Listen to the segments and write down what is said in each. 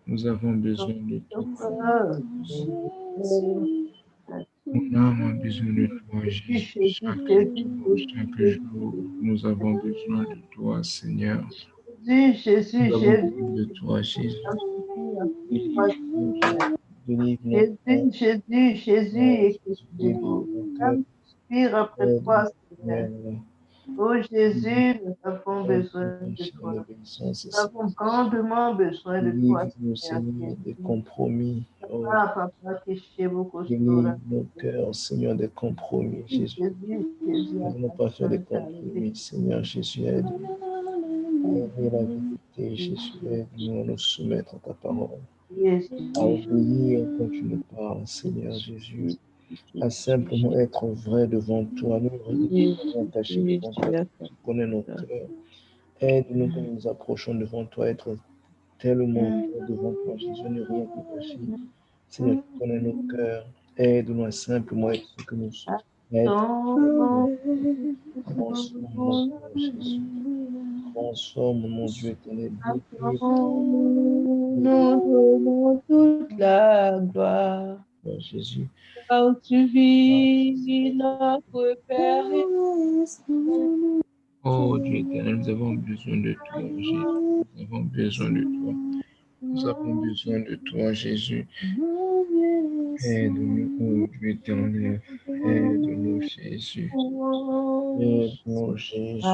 Nous avons besoin de toi. Jésus. Mon âme a besoin de toi, Jésus. Chaque jour, nous avons besoin de toi, Seigneur. Jésus, Nous avons Jésus, besoin de toi, Jésus. Jésus, Jésus, Jésus, Jésus. Inspire après toi, Seigneur. Oh Jésus, nous avons besoin de toi. Nous avons grandement besoin de toi, Délivre-nous, Seigneur. Seigneur, des compromis. Oh, Papa, papa, que chez beaucoup délivre nos cœurs, Seigneur, des compromis. Jésus, Jésus, Jésus, nous ne voulons pas faire des compromis. Seigneur Jésus, aide-nous à aimer la vérité. Jésus, aide-nous à nous soumettre à ta parole, à obéir quand tu nous parles, Seigneur Jésus, à simplement être vrai devant toi, nous rien cacher devant toi. Tu connais nos cœurs. Aide-nous quand nous nous approchons devant toi, être tellement vrai devant toi, Jésus, ne rien te cacher. Seigneur, tu connais nos cœurs. Aide-nous à simplement être ce que nous sommes. Transforme mon cœur, Jésus. Transforme mon Dieu éternel. Nous donnons toute la gloire. Jésus. Car tu vis notre Père. Oh Dieu éternel, nous avons besoin de toi, Jésus. Nous avons besoin de toi. Nous avons besoin de toi, Jésus. Aide-nous, oh Dieu éternel. Aide-nous, Jésus. Aide-nous, Jésus.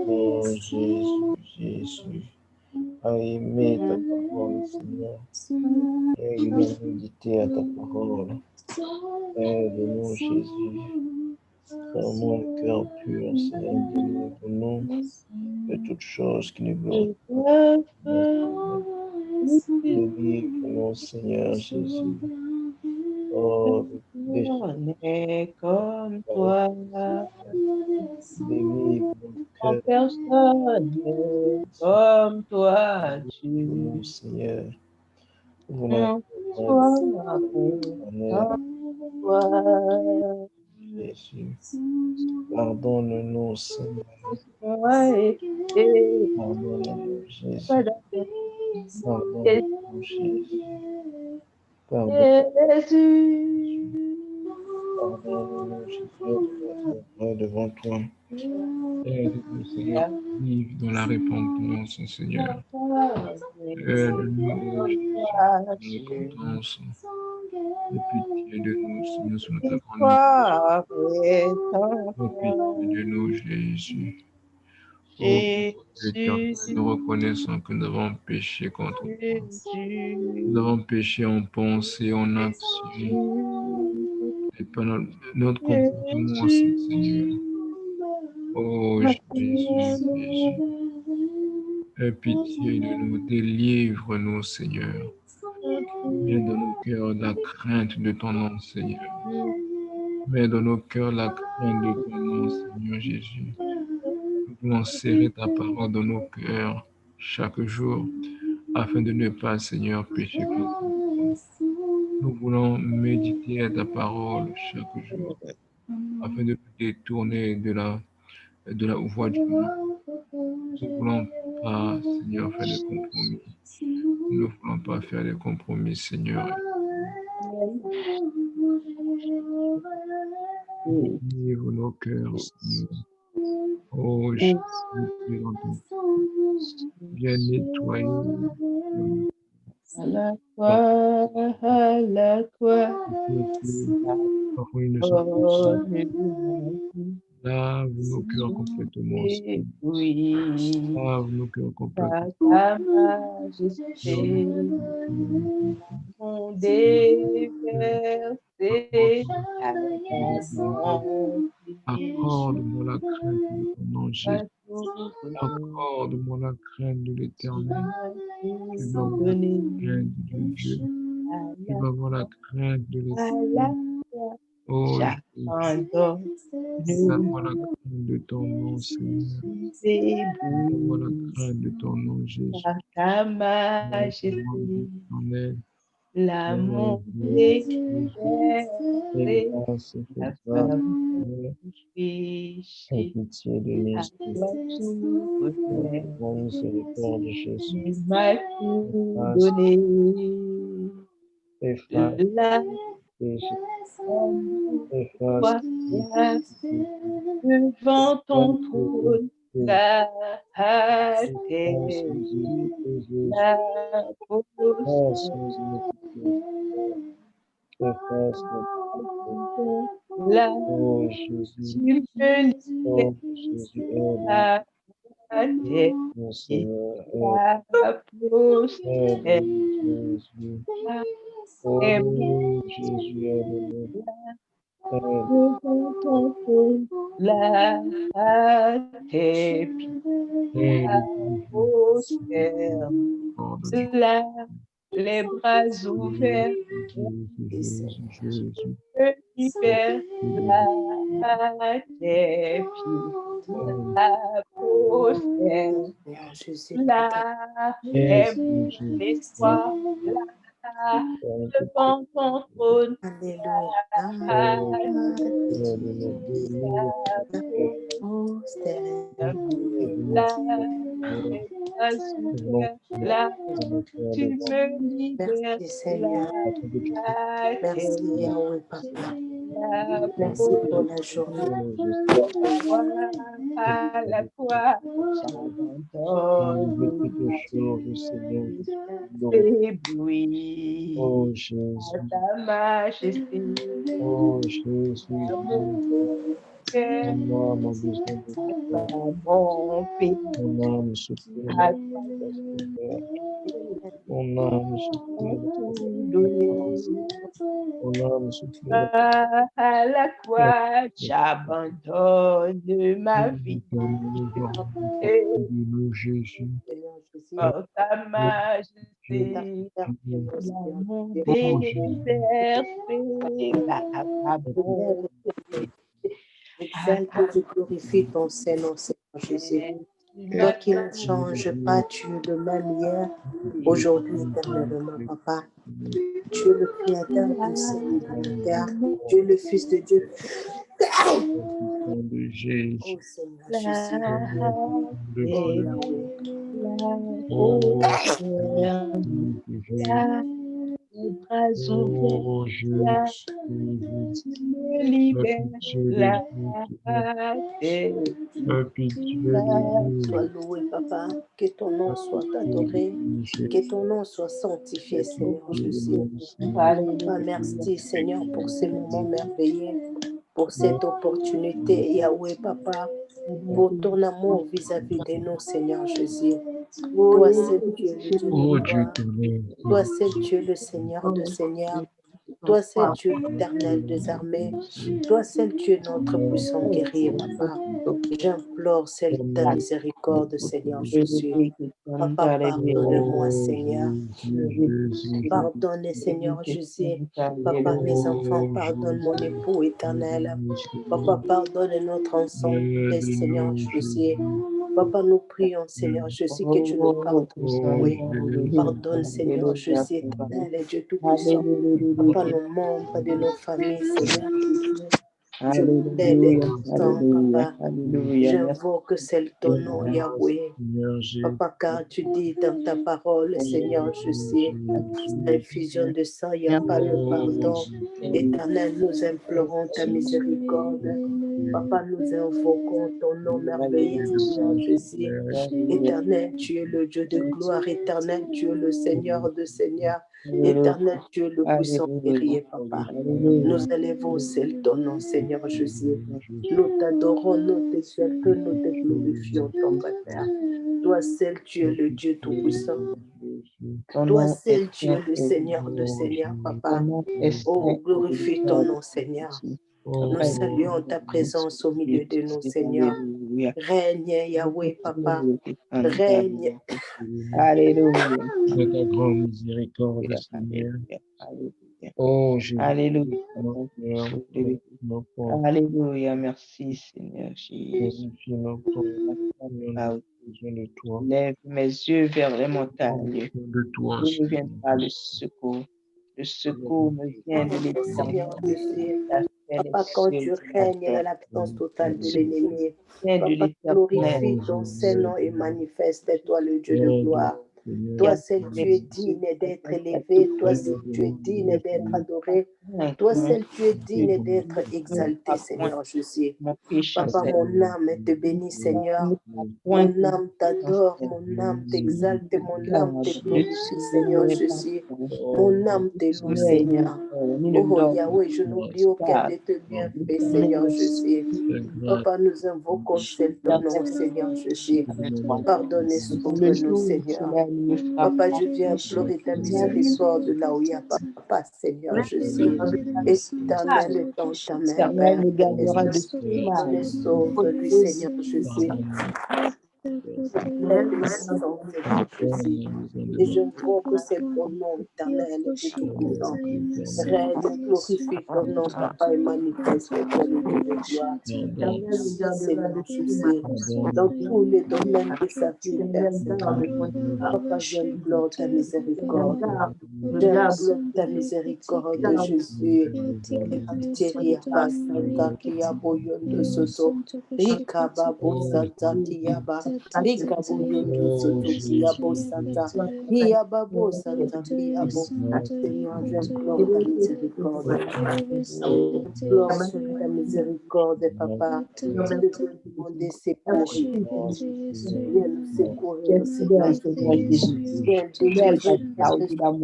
Oh Jésus, Jésus. À aimer ta parole, Seigneur. Aide-nous à méditer à ta parole. Aide-nous, Jésus. Fais-moi un cœur pur, Seigneur. Délivre-nous de toutes choses qui nous glorifient. Délivre-nous, Seigneur Jésus. Oh, On est comme toi. Délivre-nous, cœur. Personne n'est comme toi, Dieu. Seigneur. Nous Jésus. Pardonne-nous, Seigneur. Pardonne-nous, Jésus. Pardonne-nous, Jésus. Pardonne-nous, Jésus, d'être devant toi. Aide-nous, Seigneur, vive dans la repentance, Seigneur. Aide-nous, Jésus, dans la repentance. Aie pitié de nous, Seigneur, sur notre grande misère. Aie pitié de nous, Jésus. Oh, Éternel, nous reconnaissons que nous avons péché contre toi. Nous avons péché en pensée, en action, et par notre comportement aussi, Seigneur. Oh, Jésus, Jésus. Aie pitié de nous, délivre-nous, Seigneur. Mets dans nos cœurs la crainte de ton nom, Seigneur. Mets dans nos cœurs la crainte de ton nom, Seigneur Jésus. Nous voulons serrer ta parole dans nos cœurs chaque jour, afin de ne pas, Seigneur, pécher contre toi. Nous voulons méditer à ta parole chaque jour, afin de nous détourner de la voie du mal. Nous ne voulons pas, Seigneur, faire des compromis. Nous ne voulons pas faire des compromis, Seigneur. Livre nos cœurs, Seigneur. Oh, Jésus, dans ton bien nettoyé. À la croix, Parfois, ils ne sont pas. Lave nos cœurs complètement, Seigneur. Lave nos cœurs complètement. Ta majesté, mon déversé, accorde-moi la crainte de ton nom, Jésus. Accorde-moi la crainte de l'Éternel. Tu vas avoir la crainte de Dieu. Tu vas avoir la crainte de l'Éternel. Oh, Jésus. Tu vas avoir la crainte de ton nom, Seigneur. Tu vas avoir la crainte de ton nom, Jésus. Ta majesté. Éternel, l'amour déclaré, la femme péché, pitié de nous, à toi tout refaire, pour miséricorde de Jésus. tu m'as tout donné, Efface la péché, amour, efface toi, devant ton trône, la terre, la efface la oh Jésus, tu me oh Jésus, la terre, mon Seigneur, la postère, Jésus, oh Jésus, aide-nous, devant ton trône, la terre, la postère, la les bras ouverts, je libère la terre, la postère, la l'espoir, la devant ton trône, la tu me libères, Merci pour la journée. à la fois, j'abandonne, ébloui, oh Jésus, à ta majesté, oh Jésus, mon cœur, mon âme a besoin de toi, mon pays, mon âme souffre, à toi, mon âme souffre, tout donner. mon âme souffre, À la croix, j'abandonne ma vie. Et Jésus, par ta majesté, l'amour déversé, la bonne. Exalte et je glorifie ton Seigneur, Seigneur Jésus. Toi qui ne changes pas, tu es le même hier, aujourd'hui, éternellement, Papa. Tu es le Créateur du ciel et de la terre. Tu es le Fils de Dieu. de Jésus, Oh Seigneur Jésus. Les bras ouverts, tu me libères, la terre. Sois loué, Papa. Que ton nom soit adoré. Que ton nom soit sanctifié, Seigneur Jésus. Papa, merci, Seigneur, pour ces moments merveilleux, pour cette opportunité, Yahweh, Papa, pour ton amour vis-à-vis de nous, Seigneur Jésus. Toi seul, tu es le Dieu de gloire. Toi seul, tu es le Seigneur de Seigneurs. Toi seul, tu es l'Éternel des armées. Toi seul, tu es notre puissant guerrier, Papa. J'implore celle ta miséricorde, Seigneur Jésus. Papa, pardonne-moi, Seigneur. Pardonne, Seigneur Jésus. Papa, mes enfants, pardonne mon époux éternel. Papa, pardonne notre ensemble, Seigneur Jésus. Papa, nous prions, Seigneur Jésus, que tu nous pardonnes. Oui. Pardonne, Seigneur Jésus, éternel et Dieu Tout-Puissant. Papa, nos membres de nos familles, Seigneur Jésus. Je plaide instant, Papa. J'invoque celle ton nom, Yahweh. Papa, car tu dis dans ta parole, Seigneur Jésus, l'infusion de sang, il n'y a pas le pardon. Éternel, nous implorons ta miséricorde. Papa, nous invoquons ton nom merveilleux, Seigneur Jésus. Éternel, tu es le Dieu de gloire. Éternel, tu es le Seigneur de Seigneurs. Éternel, tu es le puissant guerrier, Papa. Nous élevons seul ton nom, Seigneur Jésus. Nous t'adorons, nous t'exaltons, nous te glorifions, ton Père. Toi seul, tu es le Dieu tout-puissant. Toi seul, tu es le Seigneur de Seigneurs, Papa. Oh, glorifie ton nom, Seigneur. Nous saluons ta présence au milieu de nous, Seigneur. Règne, Yahweh, Papa. Règne. Alléluia. De ta grande miséricorde, Seigneur. Oh, Jésus. Alléluia. Nos corps, Alléluia. Merci, Seigneur Jésus. de toi. Lève mes yeux vers les montagnes. De toi, D'où me viendra le secours? Le secours me vient de Seigneur l'éternel. Jésus. La paix Papa, est quand sûre tu de ma règnes dans terre. l'absence totale Le de secours l'ennemi, vient de Papa, l'éternel. glorifie ton Saint-Nom et manifeste-toi le Dieu de gloire. Toi seul, tu es digne d'être élevé. Toi seul, tu es digne d'être adoré. Toi seul, tu es digne d'être exalté, Seigneur Jésus. Mon péché, Papa, mon âme te bénit, Seigneur. Mon âme t'adore, mon âme t'exalte, mon âme te glorifie, Seigneur Jésus. Mon âme te loue, Seigneur. Oh Yahweh, je n'oublie aucun de tes bienfaits, Seigneur Jésus. Papa, nous invoquons seul ton nom, Seigneur Jésus. Pardonne et sauve-nous, Seigneur. Papa, je viens implorer ta miséricorde là où il n'y a pas, Seigneur Jésus. Éternel, tends ta main vers pardonne et sauve-lui, Seigneur Jésus. Et je crois que c'est ton nom éternel et tout-puissant. Règne, glorifie ton nom, Papa, et manifeste-toi le Dieu de gloire. Merci, Seigneur Jésus, dans tous les domaines de sa vie, Père Seigneur. Papa, j'implore ta miséricorde. J'implore ta miséricorde, Jésus. Pitié, Santa Kiabo Yondo Soto. Rikababo Santa Kiaba. Rikabo Yondo Soto Kiabo Santa. Kiababo Santa Kiabo. Seigneur, j'implore ta miséricorde. J'implore ta miséricorde, Papa. Je veux demander secourir. Viens nous secourir, Seigneur. Viens délivrer.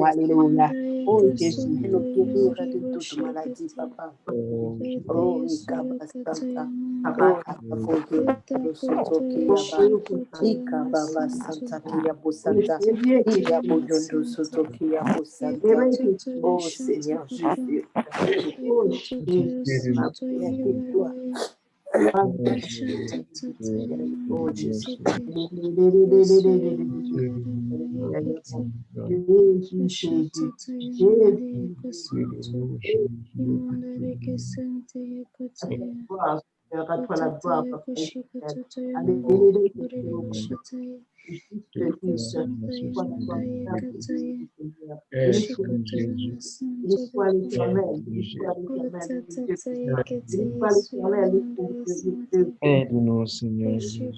Alléluia. Oh Jésus, Nous guérir de toute maladie, Papa. Oh, Ikabasanta. Oh, Ikaboyo, Soto Kiyaba. Ikababa Santa Kiyabo Santa. Iyaboyondo Soto Kiyabo Santa. Oh, Seigneur Jésus. Oh, Jésus. Toi. Oh, Jésus. Aide-nous, Seigneur Jésus.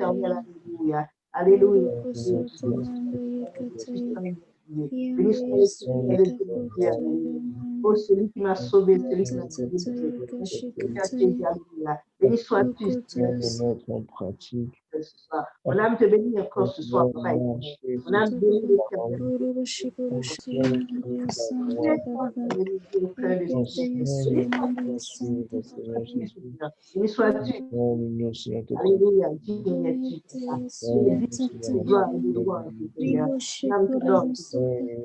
Alléluia. Alléluia. Oh, celui qui m'a sauvé, celui qui m'a délivré. Béni sois-tu, Seigneur. Mettre en pratique. Ce soir. Mon âme te bénit encore ce soir, Papa. Mon âme bénit l'Éternel. Béni sois-tu. Alléluia. Digne es-tu. Gloire et gloire, Seigneur. L'âme t'adore.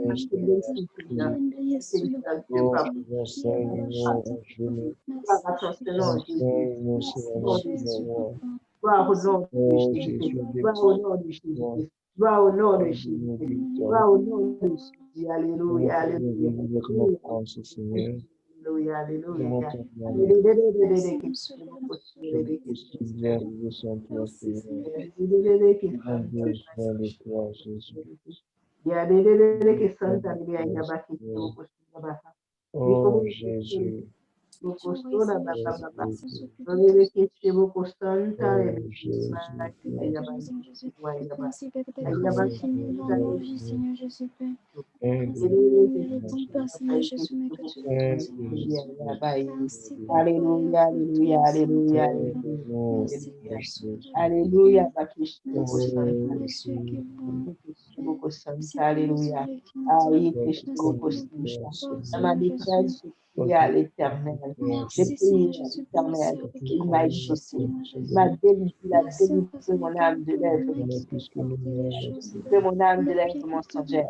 L'âme te bénit, Seigneur. Gloire à ton Seigneur, Jésus. Gloire au nom de Jésus. Gloire au nom de Jésus. Gloire au nom de Jésus. Gloire au nom de Jésus. Alléluia. Alléluia. Alléluia. Alléluia. Oh Jésus. Alléluia, alléluia, alléluia, alléluia, alléluia, ma détresse est à l'éternel. Je prie à l'éternel, il m'a exaucé. Il m'a délivré, il a délivré mon âme de l'œuvre. Il a délivré mon âme de l'œuvre mensongère.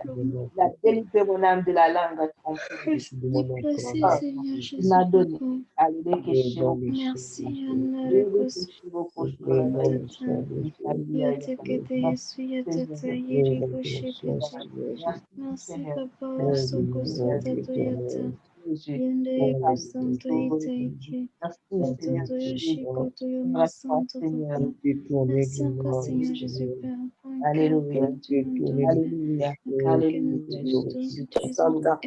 Il a délivré mon âme de la langue trompée. Il m'a donné. Alléluia. Alléluia. Alléluia. Santa.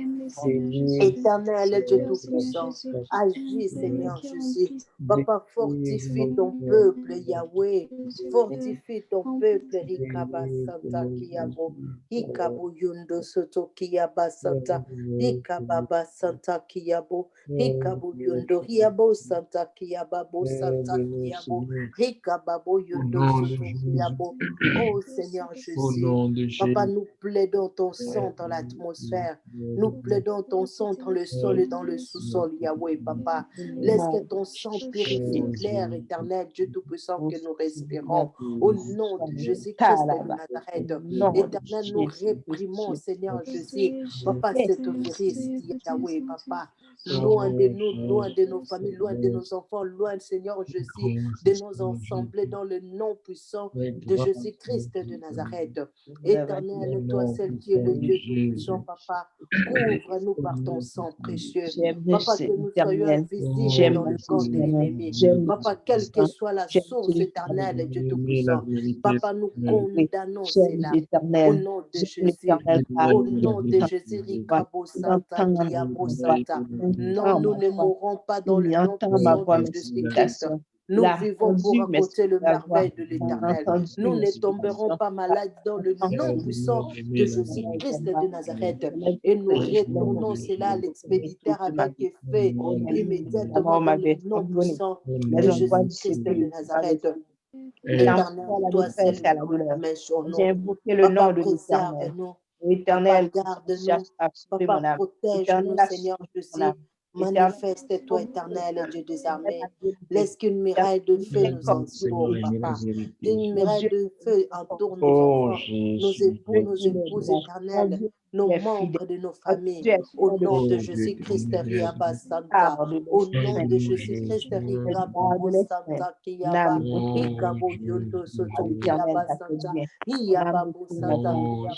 Éternel Dieu Tout-Puissant, agis Seigneur Jésus. Papa, fortifie ton peuple, Yahweh. Fortifie ton peuple, Rikaba Santa Kiyabo. Ikabo Yundo Soto Kiyaba Santa. Ikababa Santa Kiyabo. Ikabo Yundo Hiabo Santa Kiyababo Santa Kiyabo. Ikababo Yundo Soto Kiyabo. Oh Seigneur Jésus. Papa, nous plaidons ton sang dans l'atmosphère. Nous plaidons ton sang dans le sol et dans le sous-sol, Yahweh, Papa. Laisse que ton sang purifie l'air éternel, Dieu Tout-Puissant, que nous respirons. Au nom de Jésus-Christ de Nazareth. Éternel, nous réprimons, Seigneur Jésus. Papa, cette virus, Yahweh, Papa. Loin de nous, loin de nos familles, loin de nos enfants, loin, Seigneur Jésus, de nos assemblées dans le nom puissant de Jésus-Christ de Nazareth. Éternel, toi, seul qui est le Dieu Tout-Puissant, Papa, couvre-nous par ton sang précieux. Papa, que nous soyons visibles dans le camp de l'ennemi. Papa, quelle que soit la source éternelle, Dieu Tout-Puissant, Papa, nous condamnons cela. Au nom de Jésus, au nom de Jésus, Rikabo Santa, Kiabo Santa. Non, nous ne mourrons pas dans le nom puissant de Jésus-Christ. Nous vivons pour raconter le merveille de l'Éternel. Nous ne tomberons pas malades dans le nom puissant de Jésus-Christ de Nazareth. Et nous retournons cela à l'expéditeur avec effet immédiatement dans le nom puissant de Jésus-Christ de Nazareth. Éternel, toi seul, main sur nous. Papa, préserve-nous. Papa, garde-nous. Papa, protège-nous, Seigneur Jésus. Manifeste-toi, éternel Dieu des armées. Laisse qu'une muraille de feu nous entoure, Papa. Qu'une muraille de feu entoure nos enfants, nos époux, nos épouses éternelles, nos membres de nos familles. Au nom de Jésus-Christ, Riaba Santa. Au nom de Jésus-Christ, Rikabo Santa Kiyaba. Ikabo Yondo Soto Kiyaba Santa. Iyababo Santa Kiyabo.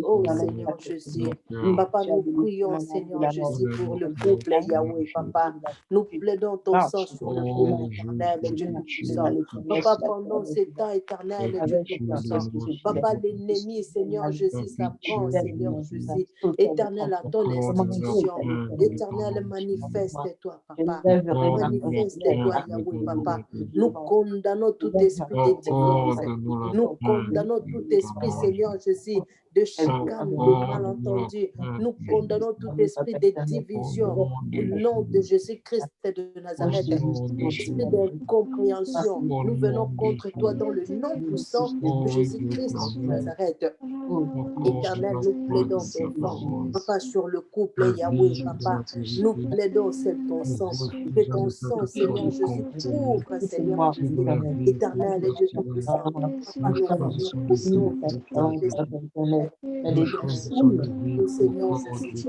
Oh Seigneur Jésus. Papa, nous prions, Seigneur Jésus, pour le couple Yahweh, Papa. Nous plaidons ton sang sur le couple éternel, Dieu Tout-Puissant. Papa, pendant ces temps éternels, Dieu Tout-Puissant. Papa, l'ennemi, Seigneur Jésus, s'apprend, Seigneur Jésus. Éternel, à ton institution. Éternel, manifeste-toi, Papa. Manifeste-toi, Yahweh, Papa. Nous condamnons tout esprit de divorce. Nous condamnons tout esprit, Seigneur Jésus, de chicane, de malentendu. Nous condamnons tout esprit de division au nom de Jésus-Christ de Nazareth. Esprit d'incompréhension, nous venons contre toi dans le nom puissant de Jésus-Christ de Nazareth. Éternel, nous plaidons ton sang, Papa, sur le couple Yahweh, Papa. Nous plaidons ton sang, que ton sang, Seigneur Jésus, couvre, Seigneur Jésus. Éternel et Dieu Tout-Puissant, Papa, nous remercions nous, Seigneur Jésus,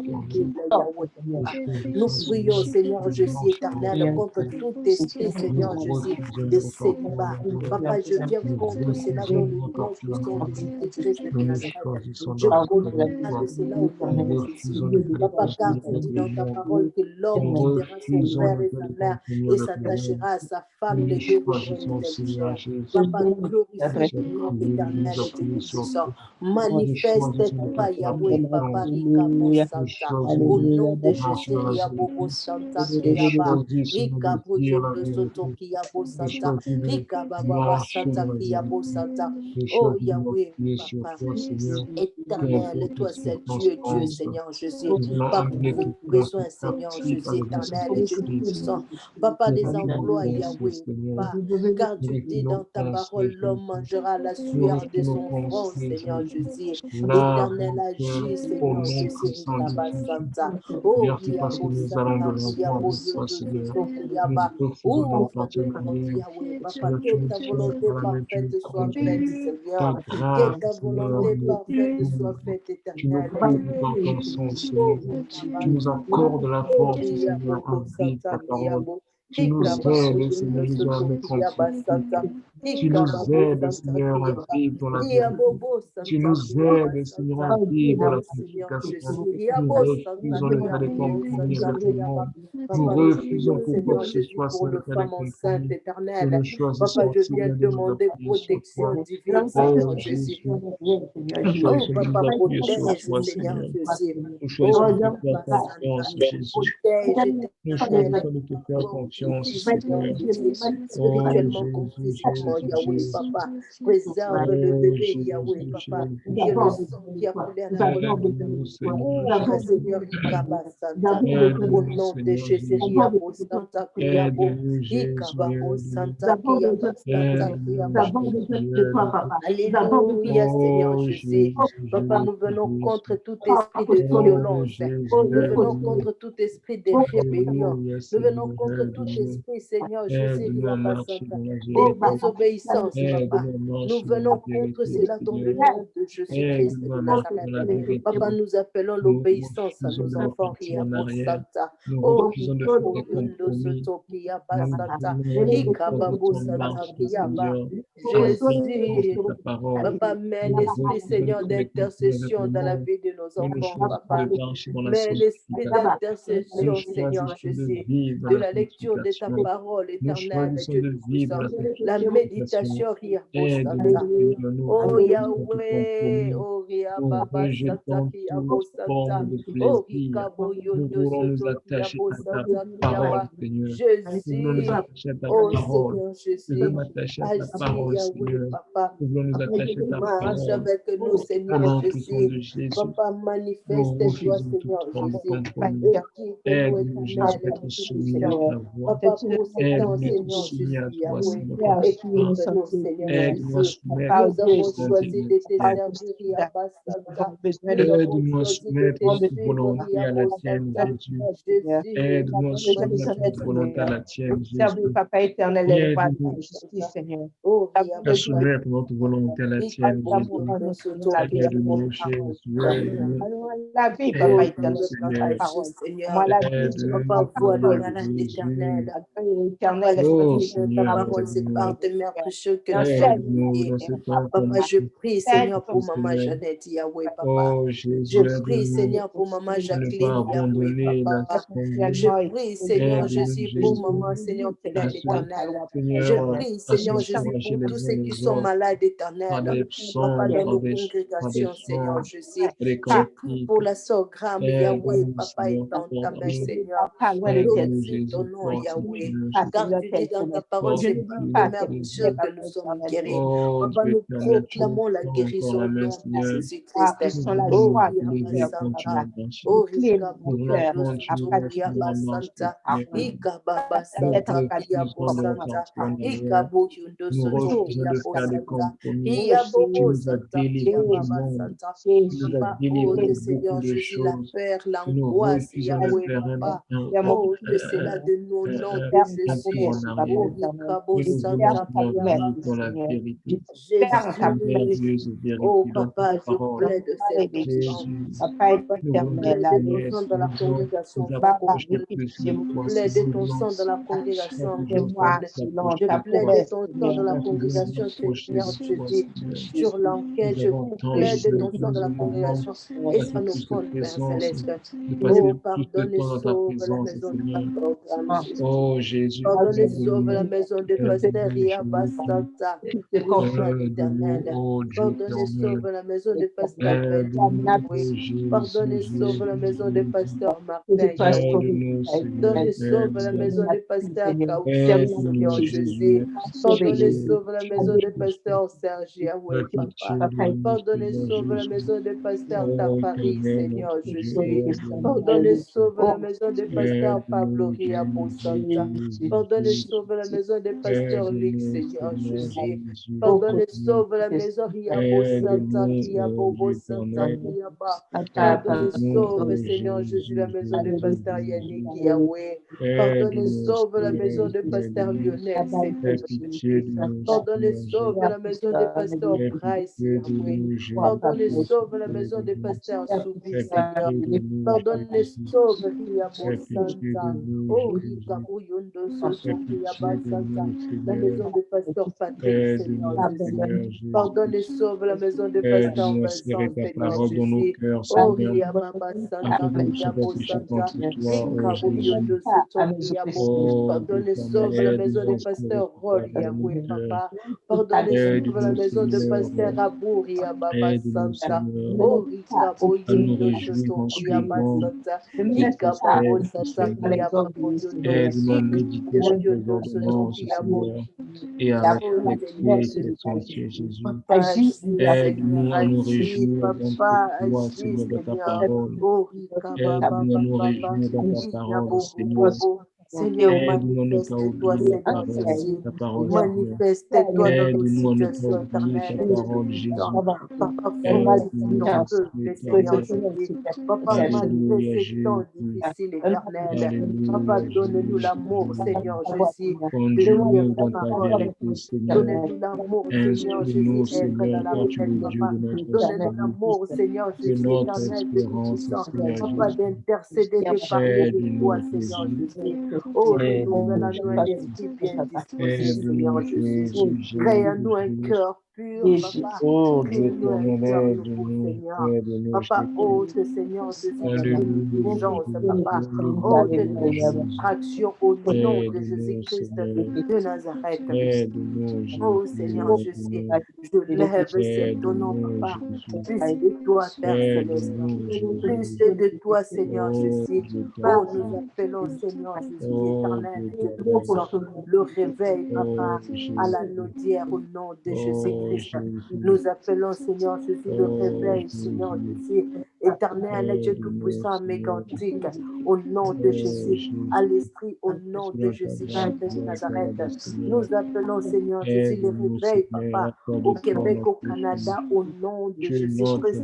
nous prions, Seigneur Jésus éternel, contre tout esprit, Seigneur Jésus, de célibat. Papa, je viens contre cela dans le nom puissant de Jésus-Christ de Nazareth. Je condamne de cela au nom de Jésus. Papa, car tu dis dans ta parole que l'homme quittera son père et sa mère et s'attachera à sa femme, les deux deviendront une seule chair. Papa, glorifie ton nom éternel et Tout-Puissant. Manifeste-toi, Yahweh, Papa, Rikabo Santa. Au nom de Jésus, Riabobo Santa, Kiyaba. Rikabo Yondo Soto Kiyabo Santa. Rikababa Santa Kiyabo Santa. Oh Yahweh, Papa, éternel, toi seul, tu es Dieu, Seigneur Jésus. Papa, pour vos besoins, Seigneur Jésus, éternel et Dieu Tout-Puissant. Papa, des emplois, Yahweh, Papa, car tu dis dans ta parole, l'homme mangera la sueur de son front, Seigneur Jésus. Éternel, agis, Seigneur Jésus, Rikaba Santa. Oh, Yahweh, Santa, Yahweh, Yodo, Yaba. Ouvre de portes, Yahweh, Papa, que ta volonté parfaite soit faite, Seigneur. Que ta volonté parfaite soit faite, éternelle. Tu nous accordes la force, Seigneur, à vivre ta parole. Tu nous aides, Seigneur, à mettre en pratique Tu nous aides, Seigneur, à vivre dans la vérité. Tu nous aides, Seigneur, à vivre la sanctification. Nous refusons l'état des compromis avec le monde. Nous refusons que quoi que ce soit sans l'état des compromis. Que nous choisissons, Papa, je viens Seigneur, de nous demander appuyer sur protection toi. divine, Oh Seigneur Jésus. Jésus, nous Oh, choisissons de nous Papa, appuyer sur protège, toi, Seigneur Seigneur. Jésus. Nous Oh, choisissons de te faire Papa confiance, Santa, Jésus. protège, Nous éternel, choisissons de te faire confiance, Seigneur Seigneur. Jésus, Oh spirituellement comme Jésus, physiquement, Jésus, Yahweh, Jésus. Papa. Préserve le Oh bébé, Yahweh, Jésus, Papa. Jésus, Que le Jésus. sang qui a coulé à la croix Aide-nous, Seigneur couvre, Jésus. Seigneur Ikaba Santa. Au Aide-nous, nom de Seigneur Jésus, Jésus. Riabo Santa Kiyabo. Aide-nous, Jésus. Ikababo Aide-nous. Santa Kiyaba Santa Aide-nous, Kiyaba. Jésus. Aide-nous. Alléluia, Seigneur Oh Jésus. Jésus, Papa, Jésus, nous venons Jésus. contre tout esprit de Oh violence. Jésus, Nous venons aide-nous. contre tout esprit de rébellion. Alléluia, Nous venons Seigneur, contre tout aide-nous. esprit, Seigneur Jésus, Aide-nous à marcher Riabasanta, dans la de vérité. désobéissance, Papa. Aide-nous à Nous marcher dans la venons contre vérité, cela dans le Seigneur. nom de Jésus-Christ Aide-nous à de marcher dans Nazareth. la vérité. Papa, nous appelons Nous l'obéissance à refusons nos de enfants, repartir en arrière. Riabosanta. Nous Oh, refusons de faire des Yondo compromis. Soto Nous Kiyabasanta. voulons reprendre Ikababo ton Santa marche, Kiyaba. Seigneur, au rythme de Jésus. ta parole. Papa, mets Nous l'esprit, refusons de Seigneur, faire des compromis avec d'intercession le dans la monde. vie de nos Et nous enfants, choisissons Papa. de marcher dans la Mets l'esprit sanctification. Nous d'intercession, Seigneur choisissons de Jésus, vivre dans de la la lecture de ta sanctification. parole Nous éternelle, choisissons Dieu de vivre Tout-Puissant. la La sanctification. méditation, Riabo Aide-nous, Santa. Seigneur, nous Oh refusons tout Yahweh, compromis. oh Nous Riababa Santa rejetons Kiyabo toute Santa. forme de Oh plaisir. Rikabo Nous Yondo voulons nous Soto attacher Kiyabo à ta Santa parole, Kiyaba. Seigneur. Nous voulons nous Jésus, attacher à ta oh parole. Seigneur Je veux Jésus, m'attacher à ta agis parole, Yahweh, Seigneur. Papa. Nous voulons nous attacher à ta Marche parole. avec nous, Au Seigneur nom puissant Jésus. de Jésus, Papa, nous manifeste-toi, refusons toute Seigneur forme de Jésus. compromis. Équipe-nous, Aide-nous, Jésus, éternel, à être soumis à Tout-Puissant. ta voix. Papa, pour ce temps, Aide-nous à être Seigneur soumis à Jésus, toi, Yahweh. Seigneur, comme tu parles. Équipe-nous, Seigneur Aide-nous à Jésus. soumettre Nous avons notre volonté choisi à de te la tienne. servir, Yabba Santa. Nous avons Aide-nous à choisi de soumettre te notre suivre, volonté à la Yabba tienne, Santa. Jésus. Jésus, Aide-nous à soumettre notre volonté à la tienne, Jésus. Aide-nous oh, à Yabba soumettre notre volonté à la tienne, Jésus. Aide-nous, Jésus. Aide-nous. Oh, Aide-nous, dans notre Seigneur. péché, Seigneur. Papa, Aide-nous, vois le oh malade Jésus. éternel. Papa, Oh Seigneur, ta Seigneur, parole, c'est aide-nous. par tes mères précieuses que nous sommes Aide-nous guéris. dans ce temps Papa, comme je prie, Seigneur, pour maman Seigneur. Jeannette, Yahweh, Papa. Oh Je Jésus, prie, aide-nous Seigneur, pour maman à ne pas Jacqueline, Yahweh, abandonner la Papa. Je famille. prie, Seigneur Aide-nous, Jésus, pour Jésus, maman, Seigneur, à fidèle se, éternel. Je Seigneur, prie, à se Seigneur Jésus, encourager pour tous les uns ceux qui les sont autres, malades par éternels. des Papa, psaumes, dans nos par des congrégations, Seigneur chants, Jésus. par des Je prie cantiques. pour la sœur Graham, Yahweh, Aide-nous, Papa, Seigneur, étend ta main, porte-nous. Seigneur. Aide-nous, Glorifie ton Jésus, nom, porte-nous, Yahweh. Seigneur Car Jésus. tu dis dans ta parole, c'est par Porte-nous, tes mères Jésus. précieuses que nous sommes guéris. Oh Papa, Dieu nous éternel, tu nous proclamons la prends encore guérison la au main, nom de Seigneur. Jésus-Christ. Nous voulons Oh, nous Yaba lever et continuer à Santa. marcher. Oh, Rika Nous voulons Boyondo continuer Soto à continuer à Yaba marcher, Santa. Seigneur. Ika Baba Nous Santa Kiyabo refusons de Santa. repartir en Ika arrière. Boyondo Nous Soto refusons de Kiyabo faire des Santa. compromis. Iya Tu Bobo nous as Santa délivrés du Kiyababa monde. Santa. Tu nous as Papa, oh, délivrés de de beaucoup Seigneur de Jésus, la choses. peur, Et nous l'angoisse, refusons de Yahweh, faire Papa. Oh, que c'est là de nos noms de un pas Jésus. en Oh, arrière. Rikabo Mais nous voulons Santa seulement Kiyaba. vivre dans la vérité, la Jésus. merveilleuse Oh, vérité dans ta papa, je parole. plaide faire ton sang. Jésus, Papa, nous je voulons plaide ton sang connaître, dans la nous voulons congrégation nous approcher francophone. plus Je de toi, plaide ton Seigneur. sang dans la Chaque congrégation jour, nous anglophone. approcher Je de toi. plaide ton sang dans la Chaque jour, nous congrégation approcher Seigneur de toi, Jésus Seigneur. sur l'enquête. Nous Je avons tant plaide besoin de ton toi sang en dans ce la moment, congrégation passer plus de hispanophone, Père présence, Céleste. de Oh, passer plus de pardonne et temps dans ta sauve la présence, maison de Seigneur. Pasteur Graham, Jésus. Oh Jésus, Pardonne et sauve la aide-nous, maison de Pasteur aide-nous, Riaba Jésus. Santa. Rejoins Aide-nous, l'Éternel. oh Dieu Pardonne et éternel. sauve la maison de Pasteur Aide-nous, Benjamin. oh Jésus, Pardonne et sauve la Jésus, maison de Jésus. Pasteur Martin, Yahweh. Aide-nous, Seigneur, Pardonne et sauve la maison aide-nous. de Pasteur Kaouché, Aide-nous, Seigneur Jésus. Jésus. Pardonne et Aide-nous, sauve la maison de Pasteur Serge, Yahweh, Papa. Pardonne et Seigneur sauve la Jésus. maison de Pasteur Oh, Tafari, éternel, Seigneur notre Dieu, Jésus. aide-nous, Pardonne et sauve la Jésus. maison de Pasteur Pablo Aide-nous, Riabo Jésus, Santa. Pardonne et Jésus. sauve la maison de Pasteur Luc, Aide-nous, Seigneur Seigneur Jésus. Jésus. Pardonne et sauve la maison Riabo Santa Aide-nous, Pardonne et sauve, Seigneur Jésus, la maison de Pasteur Yannick Yahweh. Pardonne et sauve la maison de Pasteur Lionel, Seigneur Jésus. Pardonne et sauve la maison de Pasteur Bryce Yahweh. Pardonne et sauve la maison de Pasteur Soubi, Seigneur. Pardonne et sauve Yabo Santa. Oh, Rikabo Yondo Soto Yaba Santa. La maison de Pasteur Patrick, Seigneur Jésus. Pardonne et sauve la maison de Pasteur Vincent, Seigneur Jésus. Oh, Yababa Santa, Yabo Santa. Rikabo Yondo Soto Yabo. Pardonne et sauve la maison de Pasteur Rol Yahweh, Papa. Pardonne et sauve la maison de Pasteur Abour Yababa Santa. Oh, Rikabo Yondo Soto Yaba Santa. Rikabo Santa Yababo Yondo. Rikabo Yondo Soto Yabo. Et à respecter ton Dieu Jésus. Aide-nous à nous réjouir dans toi, Seigneur, de ta parole. Aide-nous à nous réjouir dans ta parole, Seigneur. Seigneur, aide-nous à ne pas oublier ta parole, manifeste-toi dans nos aide-nous à ne pas situations oublier ta éternelles. parole, Jésus. Papa, Aide-nous, fortifie Seigneur Jésus. Papa, malgré ces temps difficiles éternels, Papa, donne-nous l'amour, Seigneur Jésus, de lire ta parole. Donne-nous l'amour, Seigneur Jésus, être dans la requête, Papa. Donne-nous l'amour, Seigneur Jésus, éternel, de puissant. Papa, d'intercéder, de parler de toi, Seigneur Jésus. Oh, renouvelle-nous un esprit bien disposé, Seigneur Jésus. Crée-nous un cœur pur, Papa. Crée-nous un cœur nouveau, Seigneur. Papa, ôte, Seigneur Jésus, l'intelligence, Papa. Ôte les distractions au nom de Jésus-Christ de Nazareth. Oh, Seigneur Jésus, je lève cet ton nom, Papa. Plus de toi, Père Céleste. Plus de toi, Seigneur Jésus. Oh, nous appelons, Seigneur Jésus éternel, le réveil, Papa, à la naudière au nom de Jésus-Christ. Nous appelons, Seigneur Jésus, le réveil, Seigneur Jésus, éternel, Dieu tout-puissant, mégantique, au nom de Jésus, à l'esprit, au nom de Jésus-Christ de Nazareth. Nous appelons, Seigneur Jésus, le réveil, Papa, au Québec, au Canada, au nom de Jésus-Christ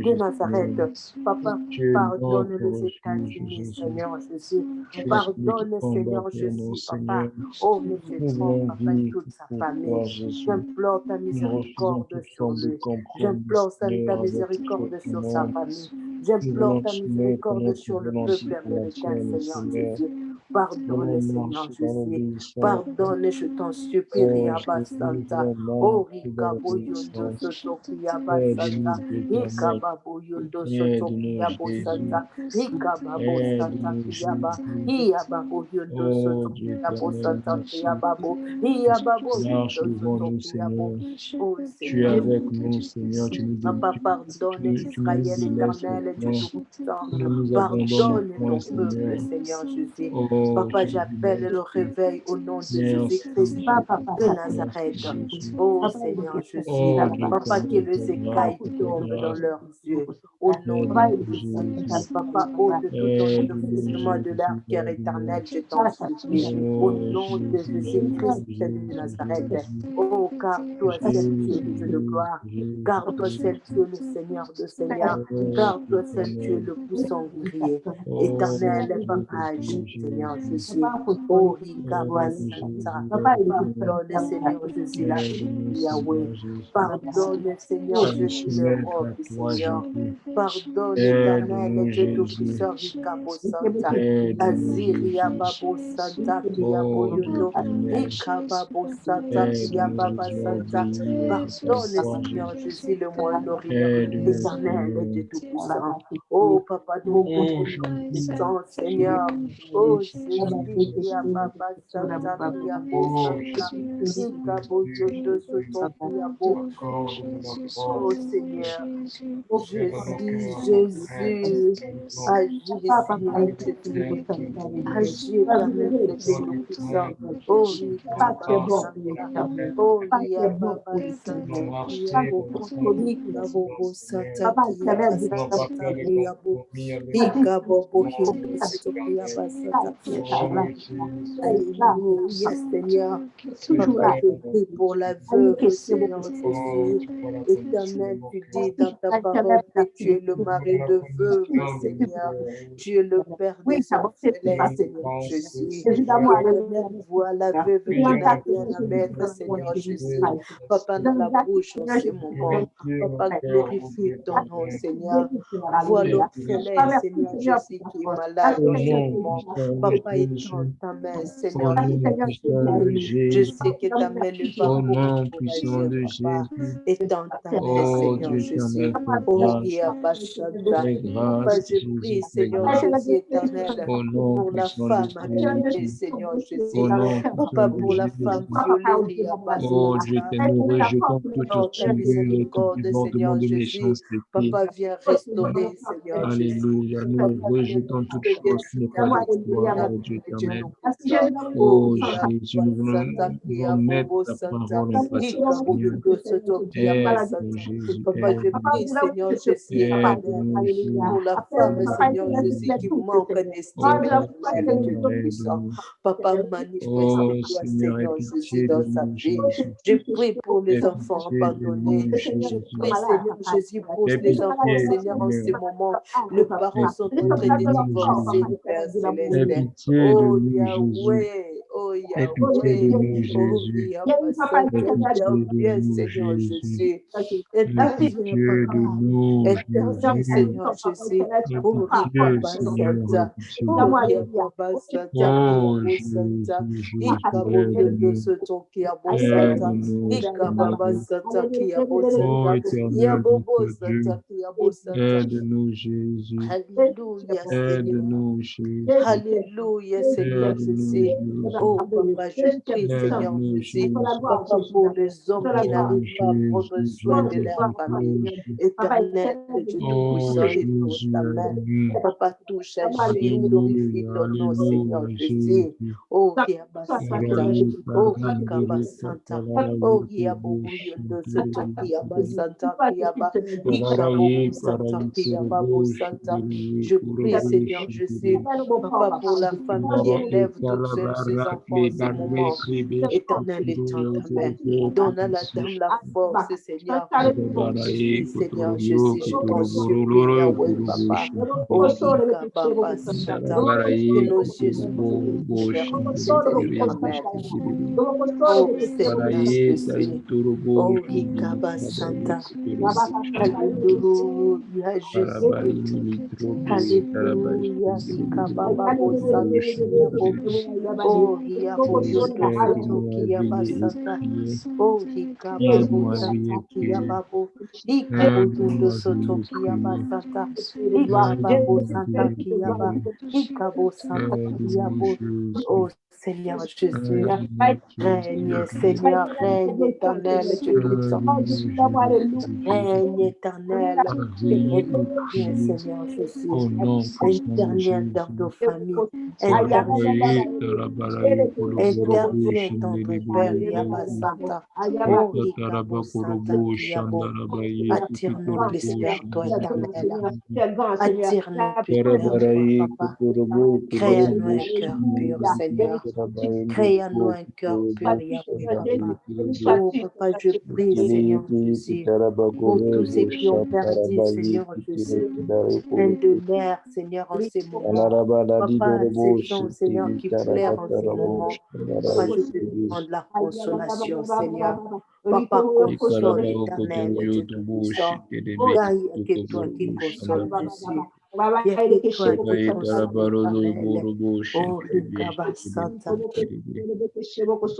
de Nazareth. Papa, pardonne les États-Unis, Seigneur Jésus. Pardonne, Seigneur Jésus, Papa. Oh, mais je prends, Papa, et toute sa famille. J'implore ta miséricorde sur lui. J'implore ta miséricorde sur sa famille. J'implore ta miséricorde sur le peuple américain, Seigneur Jésus. Pardonne, Seigneur Jésus. Pardonne, je t'en supplie, Abba Santa. Oh, Rikabo Yondo Soto Yaba Santa. Rikabo Yondo Soto Yabo Santa. Rikabo Santa Yaba. Yababo Yondo Soto Yabo Santa Yababo. Yababo Yondo Soto Yabo. Oh, tu es avec nous, Seigneur. Tu nous Papa, pardonne Israël éternel, Dieu tout-puissant. Pardonne ton peuple, Seigneur Jésus. Papa, j'appelle le réveil au nom de Jésus-Christ de Nazareth. Oh Seigneur Jésus, Papa, que les écailles tombent dans leurs yeux. Au nom de Jésus, Papa, ôte tout endurcissement de leur cœur éternel, je t'en supplie. Au nom de Jésus-Christ de Nazareth. Oh, car toi, seul Dieu est Dieu de gloire. Car toi, seul Dieu le Seigneur de Seigneur. Car toi, seul Dieu le puissant guerrier. Éternel, Papa, Seigneur Jésus. Oh, Rikaba Santa. Pardonne, Seigneur Jésus, la Yahweh. Pardonne, Seigneur Jésus, le robe, Seigneur. Pardonne, éternel, Dieu tout-puissant, Rikabo Santa. Aziria Babo Santa, Yabo Yono. Rikababo Santa, Yababa Santa. Pardonne, Seigneur Jésus, le Moyen-Orient. Éternel, Dieu tout-puissant. Oh, Papa, nous puissant, Seigneur. Oh, Jésus, Yababa Santa, Yabo Santa. Rikabo Yono Soto Yabo. Oh, Seigneur. Jésus, agis, agis, éternel, le Tout-Puissant. Oh, Rikaba Santa. Oh, Yababa Santa, Yabo. Rikabo Santa, Yababa Santa, Yabo. Rikabo Yono Soto Yaba Santa. Alléluia, Seigneur. Papa, je prie pour la veuve, Seigneur Jésus. Éternel, tu dis dans ta parole que tu es le mari de veuve, Seigneur. Tu es le père des orphelins, Seigneur Jésus. Éternel, vois la veuve qui n'a rien à mettre, Seigneur Jésus. Papa, dans la bouche en ce moment. Papa, glorifie ton nom, Seigneur. Vois l'orphelin, Seigneur Jésus, qui est malade en ce moment. Papa, étends ta main, Seigneur Jésus. Je sais que ta main ne va Au pas nom puissant de Papa. Jésus. Étends ta main, Oh Seigneur Dieu Jésus. éternel, fais Oh, grâce. Fais Papa, grâce, je prie, Jésus, fais Seigneur grâce. Jésus éternel, Au nom pour la puissant femme de accueillie, Jésus. Seigneur Jésus. Au nom Papa, puissant de pour la Jésus. femme violée, Oh Dieu éternel, nous rejetons toute ta tumeur, tout miséricorde, débordement Seigneur de Jésus. méchanceté. Papa, viens restaurer, Seigneur Jésus. Alléluia, nous Papa, viens rejetons toute chose qui n'est pas de toi, oh Dieu éternel. Oh, Oh Jésus, nous voulons mettre ta parole en pratique, Seigneur. Aide-nous, Jésus, Papa, je prie, Seigneur Jésus, aide-nous, Jésus. pour la femme, Seigneur Jésus, qui manque d'estime Oh personnelle, Dieu Seigneur, Tout-Puissant. aide-nous. Papa, Oh manifeste-toi, Seigneur, aie Seigneur Jésus, pitié de dans sa nous, vie. Jésus. Je prie pour les Aie enfants pitié de abandonnés. nous, Je Jésus. prie, Seigneur Jésus, pour Aie les enfants, pitié, Seigneur, en ce Seigneur. moment. Les parents Aie sont pitié en train de de nous, divorcer, Jésus. Père Aie Céleste. pitié de Oh nous, Jésus. Yahweh, oh Aie pitié de Yahweh, nous, oh Jésus. Yahweh, Aie pitié de interviens, nous, Seigneur Jésus. Jésus. Aie Interviens, pitié de Papa. nous, Interviens, Jésus. Seigneur Jésus. Aie Oh pitié, Rikaba Seigneur, aie Santa. pitié. Oh Yababa Santa, Oh Kiabo Jésus, Santa. Jésus, Ikabo Yondo aide-nous. Soto Kiabo Santa. Aide-nous, Ikababa Seigneur. Santa Kiabo Oh Santa. éternel, Yabobo notre Dieu. Santa Kiabo Santa. Aide-nous, Jésus. Alléluia, Seigneur. Aide-nous, Jésus. Alléluia, Seigneur Aide-nous, Jésus. Jésus. Oh, Papa, je prie, Seigneur Aide-nous, Jésus. Jésus. Papa, pour les hommes qui Oh n'arrivent pas à prendre Jésus, soin de Jésus, leur famille. Jésus. Éternel, Dieu Oh Tout-Puissant, et dans Jésus, ta main. aide-nous. Papa, touche, agis, glorifie Alléluia, ton nom, Seigneur alléluia, Jésus. Jésus. Oh, Kiaba Santa. Raïe, Oh, parandele, Kikaba Santa. Oh, katalaraïe, Yabobo Yondo Soto kubushintele, Kiaba Santa Kiaba. Kalaraye, Ikabobo Santa karayi, Kiaba kurubush, Santa. ndiriye, Je prie, Seigneur kurubush, Jésus. ndiriye. Papa, pour la femme qui Ndaraye, élève toutes seules ses kalabara, enfants en ce klebarre, moment. klebesh, Éternel, étends kuturuyo, ta main. kurubu, Donne à la kutusish. dame la force, Seigneur. Oh, je Ndabaraye, prie, Seigneur kuturuyo, Jésus, je t'en supplie, kuturuburuloro, Yahweh, kurubush, Papa. Oh, ndiriye. Ika Baba Santa. Que Ndabaraye, nos yeux soient kuturubush, ouverts pour cet ndiriye, éternel. ndiriye. Oh, Seigneur Baraye, Jésus. taziturubush, Oh, ndiriye, Ika karayi, Santa. kuturubush, ndiriye. Alléluia, Jésus. Karabari litrobo Alléluia, karabashindiri Kikababa Santa Kiabo. Oh, Hiabo Yondo Soto aide-nous à Kiaba veiller et Santa. prier, Oh, Hikababo aide-nous à veiller Santa et prier, Kiababo. Hikabo aide-nous Yondo à Soto veiller et Kiaba prier, Santa. aide-nous Hikababo à Santa veiller et Kiaba. prier, Hikabo Santa aide-nous Kiabo. Jésus, Oh, Seigneur Jésus. aide-nous Jésus, Règne, aide-nous, Seigneur, règne éternel, Dieu Tout-Puissant. aide-nous Règne Jésus, éternel. à veiller et Interviens, prier, Seigneur Jésus. au nom puissant de Interviens dans Jésus. nos familles. Interviens. Karabaye, Karabaraye, Kuruburu, Interviens, tendre Père, Yaba Shindiri, Santa. Oh, Ikataraba Hikabo Santa Kurubu, Kiabo. Shandarabaye, Attire-nous plus Kuturubu, vers toi, éternel. Shindiri, Attire-nous plus vers toi, Karabaraye, Papa. Kuturubu, Crée en nous Kuturubu, un cœur pur, Shindiri, Seigneur. Karabaye, Crée en nous un cœur pur, Kuturubu, Yahweh, Shandarabaye, Papa. Kurubu, Oh, Papa, je prie, Kitiri, Seigneur Jésus, Kitaraba pour tous ceux Kurubu, qui ont perdu, Shandarabaye, Seigneur Kitiri, Jésus, Kidare un de Kurubu, l'air, Seigneur, en ces moments. Kanarabaladi Papa, ces Dorobu, gens, Seigneur, Shindiri, qui pleurent en ces Karabakarabu, moments. Papa, je te Shandarabaye, demande la consolation, Seigneur. Papa, console Ikarabao éternel, kotorio Dieu Tobushi Tout-Puissant. Kedebe Car il n'y a que toi qui Tokoburubu console, Shandaba Jésus. Il n'y a que toi qui Kabaye console Karabaro éternel. Burubu Oh, Shindebe Hikaba Santa. Kedebe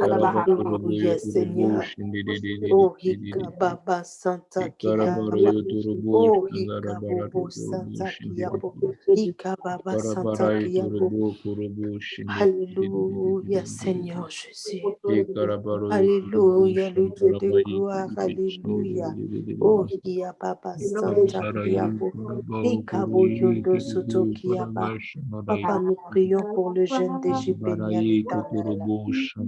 Alléluia, Burubu Seigneur. Shindidi Oh, Hikababa Santa Ikarabaro Kiaba. Turubu Oh, Shandarabara Hikabobo Burubu Santa Shindidi Kiabo. Hikababa Santa Karabarai Kiabo. Turubu Kurubu Alléluia, Shindidi Seigneur Jésus. Ikarabaro Kurubu Alléluia, le Dieu de Shandarabayi gloire. Kedebe Alléluia. Shindidi Oh, Kiababa Santa Karabarayi Kiabo. Karabao Hikabo Kuruyi Dodo Soto Kiaba. Papa, nous prions pour le jeune d'Égyptien l'Éternel.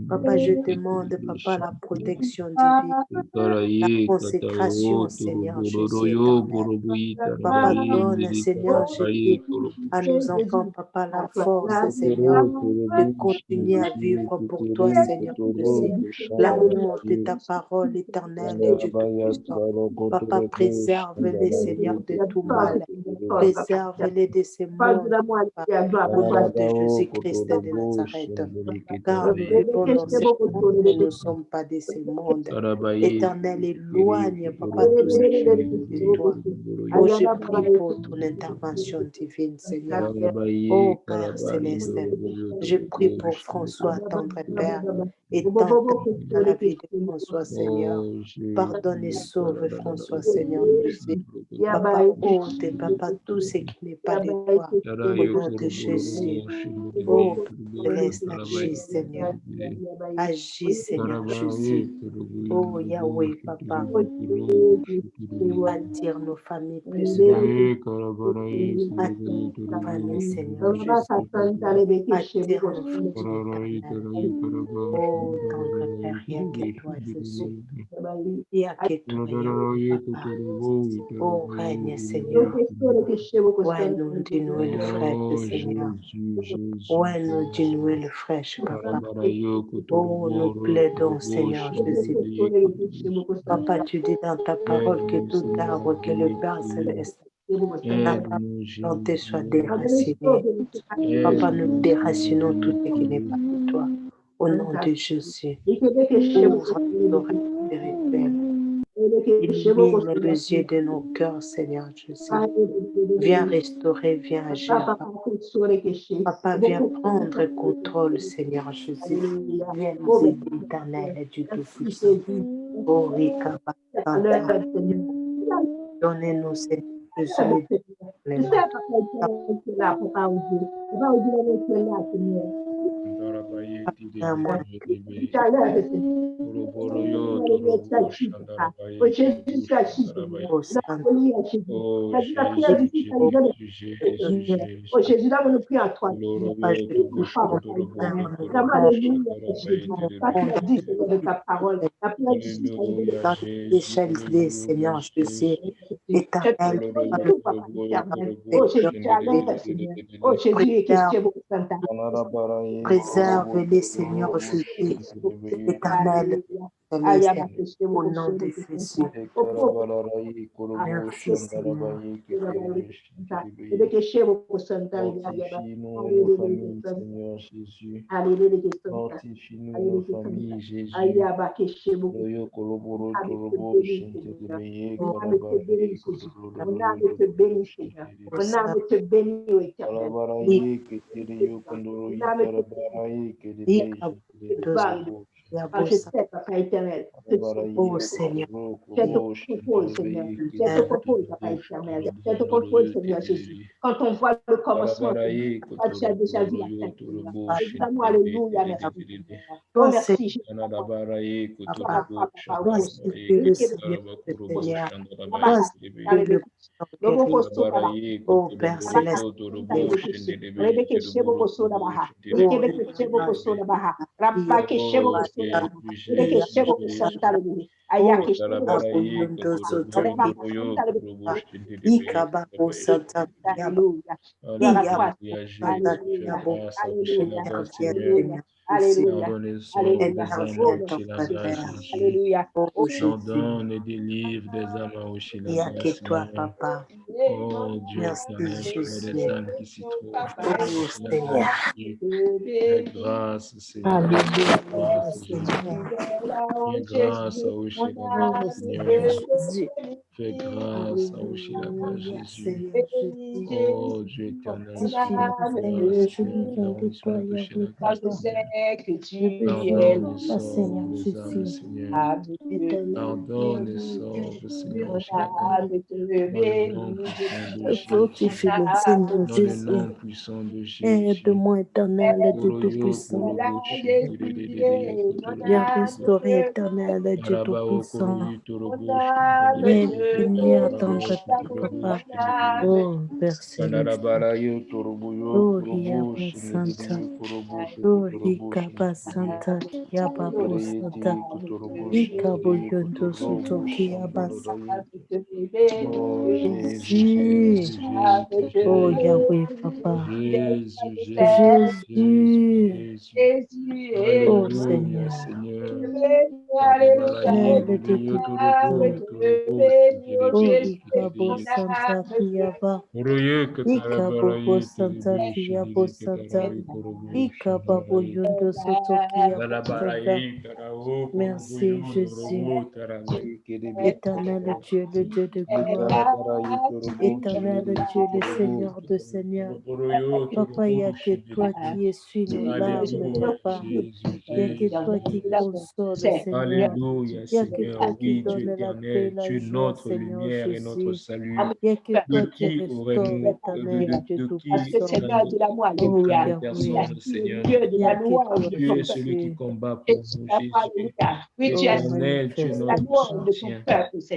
Papa, je demande, Papa, la protection divine, la consécration, Seigneur Jésus éternel. Papa, donne, Seigneur Jésus, à nos enfants, Papa, la force, Seigneur, de continuer à vivre pour toi, Seigneur Jésus. L'amour de ta parole éternelle et du Tout-Puissant. Papa, préserve-les, Seigneur, de tout mal. Préserve-les de ces mondes, Papa, au nom de Jésus-Christ de Nazareth. Car nous vivons dans ce monde, nous ne sommes pas de ce monde. Éternel, éloigne, Papa, tout ce qui est de toi. Oh, je prie pour ton intervention divine, Seigneur. Oh, Père Céleste, je prie pour François, tendre Père, et tendre dans la vie de François, Seigneur. Pardonne et sauve François, Seigneur Jésus. Papa, ôte, Papa, tout ce qui n'est pas de toi, au nom de Jésus. Oh, Céleste, agis, Seigneur. Agis, Seigneur Jésus. Oh, Yahweh, Papa. Attire nos familles plus vers nous. Attire nos familles, Seigneur Jésus. Attire nos familles, éternel. Oh, tendre Père, il n'y a que toi, Jésus. Il n'y a que toi, Yahweh, Papa. Oh, règne, Seigneur. Ouais, nous dis-nous le fraîche, Seigneur. Ouais, nous dis-nous le fraîche, Papa. Oh, nous plaidons, Seigneur Jésus. Papa, tu dis dans ta parole que tout arbre que le Père Céleste n'a pas planté soit déraciné. Papa, nous déracinons tout ce qui n'est pas de toi. Au nom de Jésus, ouvre nos oreilles spirituelles. Illumine les yeux de nos cœurs, Seigneur Jésus. Viens restaurer, viens agir. Papa, viens prendre contrôle, Seigneur Jésus. Viens nous aider, éternel et du Tout-Puissant. Oh, Rikaba, Santa. Donnez-nous, Seigneur Jésus, Oh Jésus, là, nous prions à toi. De ta parole. Déchalé, Seigneur Jésus, éternel, oh Jésus, préserve-les, Seigneur Jésus, éternel, au nom de Jésus. Merci, Seigneur. Fortifie-nous, nos familles, Jésus. Je sais, Papa éternel. Oh Seigneur. Fais ton contrôle, Seigneur. Fais ton contrôle, Papa éternel. Fais ton contrôle, Seigneur Jésus. Quand on voit le commencement, tu as déjà vu la fin. Évidemment, alléluia, merci. Oh, merci, Jésus. Oh Père Céleste. Alléluia. Ordonne et délivre des âmes enrochées Il n'y a que toi, Papa. Oh Dieu, merci, des âmes qui s'y trouvent. Oh Seigneur. Fais grâce, Seigneur. Fais grâce à Oshila, Seigneur Jésus. Fais grâce à Oshila, Jésus. Oh Dieu éternel, Seigneur, je lui viens de toi, Yahweh, Papa. Seigneur Jésus. Pardonne et sauve, Seigneur. Fortifie le Seigneur Jésus. Aide-moi, éternel du Tout-Puissant. Viens restaurer, éternel du Tout-Puissant. Viens Il n'y a tant que toi, papa. Oh, Père Céleste. Oh, Yaba Santa. Oh, Yikaba Santa, Yaba Santa. Ikabo Yondo Soto, Yaba Santa. Jésus. Oh, Yahweh, papa. Jésus. Oh, Seigneur. Père de tout oh, Ikabo Santa, Yaba. Ikabo Santa, Yabo Santa. Ikabo Yondo Soto, Yaba Santa. Merci, Jésus. Éternel Dieu, le Dieu de gloire. Éternel Dieu, le Seigneur de Seigneurs. Papa, il n'y a que toi qui essuie nos larmes, papa. Il n'y a que toi qui console, Seigneur. Alléluia, Il n'y a que Seigneur, toi qui oui, donne Dieu la paix, éternel, la tu es joie, notre Seigneur lumière et notre Jésus. salut. Il n'y a que toi De qui qui restaure, aurait-nous, éternel Dieu de qui Tout-Puissant. auprès Oh, de Yahweh. personne, Seigneur. Il n'y a que toi, Tu es celui qui Jésus. combat pour nous, Jésus. Oh, Éternel, tu es notre manifeste-toi. soutien.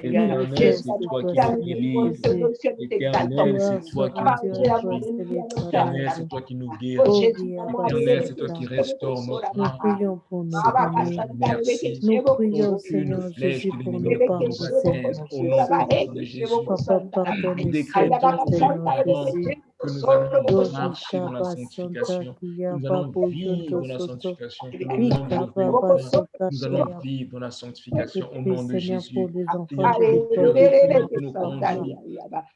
Éternel, c'est toi Manifeste-toi, qui nous Seigneur délivres. Jésus. Éternel, c'est Gloire toi soit qui nous rendue à toi, fortifie. seul Éternel, éternel. c'est toi qui nous Oh, guéris. Éternel, c'est toi Yahweh. qui restaure notre Nous âme. prions pour nos Seigneur, familles. merci. Nous prions, Aucune Seigneur flèche Jésus, de pour l'ennemi nos ne peut parents, nous atteindre. Seigneur Au nom Jésus. puissant de Jésus, Papa, pardonne nous et décrétons, sauve, nous Seigneur déclarons Jésus. que nous allons Glory marcher dans la Kaba Santa sanctification. Nous Kiyaba allons vivre Boyondo dans la Soto. sanctification. Que le nom de Dieu Ikaba revienne. Basanta Nous allons Kiyaba. vivre dans la Je sanctification au prie, nom de Seigneur, pour Jésus. les enfants Seigneur, de que l'école Dieu de continue de dimanche, nous papa. conduire.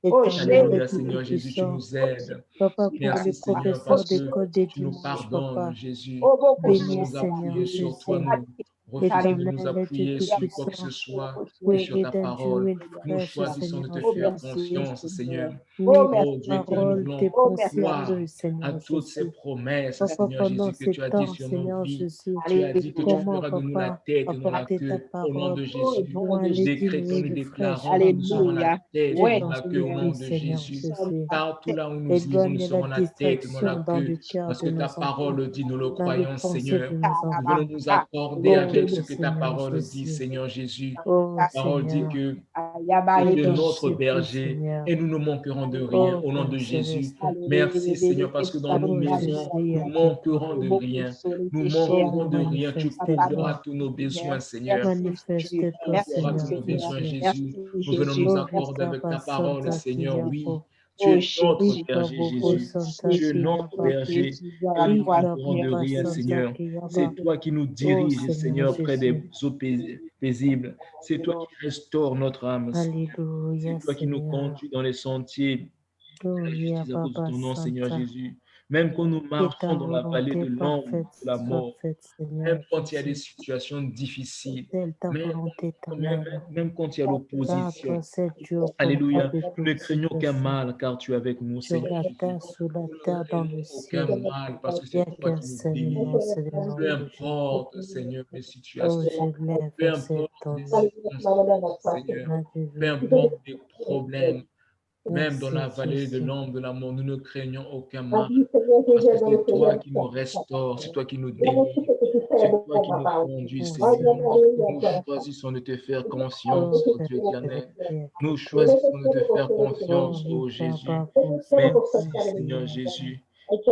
Éternel Alléluia, et Seigneur Jésus, tu Tout-Puissant. nous aides. Papa, pour Merci les Seigneur parce professeurs que d'école de tu nous dimanche, pardonnes, papa. Jésus. Refuse de Bénis, nous Seigneur appuyer sur toi, Jésus. nous refusons de nous Éternel et Dieu appuyer sur quoi que ce Tout-Puissant. soit que We sur ta didn't do parole. it Nous fresh, choisissons de te Seigneur faire Jésus. confiance, Seigneur. Mets ta Oh Dieu éternel, nous parole, tes voulons pensées en croire nous, à Seigneur toutes ces Jésus. promesses, Papa, Seigneur pendant Jésus, que ces tu as dit temps, sur nos Seigneur vies. Jésus, Tu as dit que tu comment, feras de nous la papa, tête et non la apporter ta queue. Au nom parole de Jésus, loin nous les décrétons, nous diminuer fraîche, déclarons que nous papa. serons la tête Dieu et non dans la tous queue. les Au nom vies, de Seigneur Jésus, Jésus. partout là où nous irons, nous Éloigne la serons la tête et non la distraction dans queue. le cœur Parce de que ta nos enfants, parole dit, nous le dans les croyons, pensées Seigneur. de nos Nous enfants. venons nous accorder Oh, avec ce que ta Seigneur parole dit, Jésus. Seigneur Jésus. Oh, Ta parole dit Seigneur. que Et tu es dans notre ces vies, berger Seigneur. et nous ne manquerons de rien Oh, au nom Père de Jésus. Céleste. Merci Seigneur parce que dans nos Oh, maisons, Jésus, il y nous a que toi. manquerons de rien. Nous Oh, manquerons de rien. Tu pourvois manifeste-toi. tous nos besoins, Seigneur. Tu Manifeste-toi, pourvoiras tous Seigneur nos besoins, Jésus. Jésus. Nous venons nous Oh, accorder avec Rikaba ta parole, Santa Seigneur. Oui, Kiyabo. tu es notre berger, Rikabo Jésus. Santa Tu es notre Kiyaba. berger et nous ne manquerons de Rikaba rien, Santa Seigneur. C'est Kiyaba. toi qui nous Oh, diriges, Seigneur Seigneur, près des Jésus. eaux paisibles. C'est toi qui restaures notre âme. Alléluia, C'est toi qui nous Seigneur. conduis dans les sentiers de la Gloria justice à cause de Baba ton nom, Seigneur Santa. Jésus. Même quand nous Que ta marchons dans la vallée volonté de l'ombre parfaite de la soit mort, faite, Seigneur même quand il y a des Jésus. situations difficiles, Telle ta même, volonté éternelle. même quand il y a Car l'opposition, toi, c'est Dieu Alléluia, porteur de nous ne toute craignons aucun situation. mal car tu es avec nous, Sur Seigneur la Jésus. terre, sous la Nous ne terre, dans craignons le aucun ciel. mal parce que Il n'y a c'est toi qu'un qui nous seul nom, délivres. c'est le nom Peu de Jésus. importe, Seigneur, les Oh, situations, je lève peu cet importe les nom. circonstances, Seigneur, peu Alléluia. importe les problèmes, même dans la Merci, vallée de Jésus. l'ombre de la mort, nous ne craignons aucun mal. Parce que c'est toi qui nous restaures, c'est toi qui nous délivres, c'est toi qui nous conduis, Oh, Seigneur. Seigneur Nous Jésus. choisissons de te faire Oh, confiance, oh Père Dieu éternel. céleste, Nous que toi. choisissons de te faire Oh, confiance, oh Jésus. Ikaba Santa Merci, Seigneur Kiyaba. Jésus.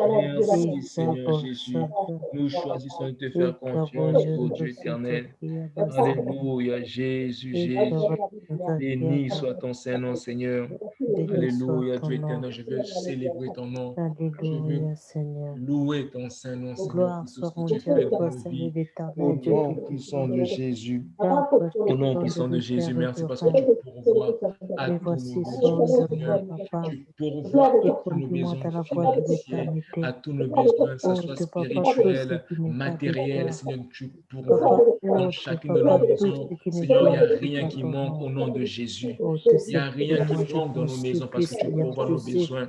Merci, Seigneur Ikaba Jésus. Santa. Nous choisissons de te faire Ikaba confiance, oh Yondo Dieu Soto éternel. Kiyaba Santa. Alléluia, Jésus, Ikaba Jésus. Santa Béni Kiyaba. soit ton Saint-Nom, Seigneur. Béni soit Alléluia, ton Dieu nom. éternel. Je veux célébrer ton nom. Je veux Alléluia, Seigneur. louer ton Saint-Nom, Seigneur, Gloire pour tout soit ce que tu rendue à fais dans toi, nos Seigneur vies. l'Éternel, Au Dieu nom puissant Tout-Puissant. de Jésus. Car toi, tu Au es nom plein de puissant de Jésus, misère et merci de parce que tu reine. pourvois à Et tous nos voici, besoins, sauve-moi, Seigneur. papa, Tu pourvois et à tous nos conduis-moi besoins dans la voie de financiers, l'éternité. à tous nos besoins, que ce soit Ôte, papa, tout ce spirituel, qui n'est pas de matériel, toi. Seigneur. Tu pourvois Papa, dans ôte, chacune de nos papa, tout maisons. ce qui ne Seigneur, il n'y a glorifie rien pas qui ton manque nom. au nom de Jésus. Ôte Il n'y a cette rien qui moi, je manque dans t'en nos maisons supplie, parce que tu Seigneur pourvois nos Jésus, besoins.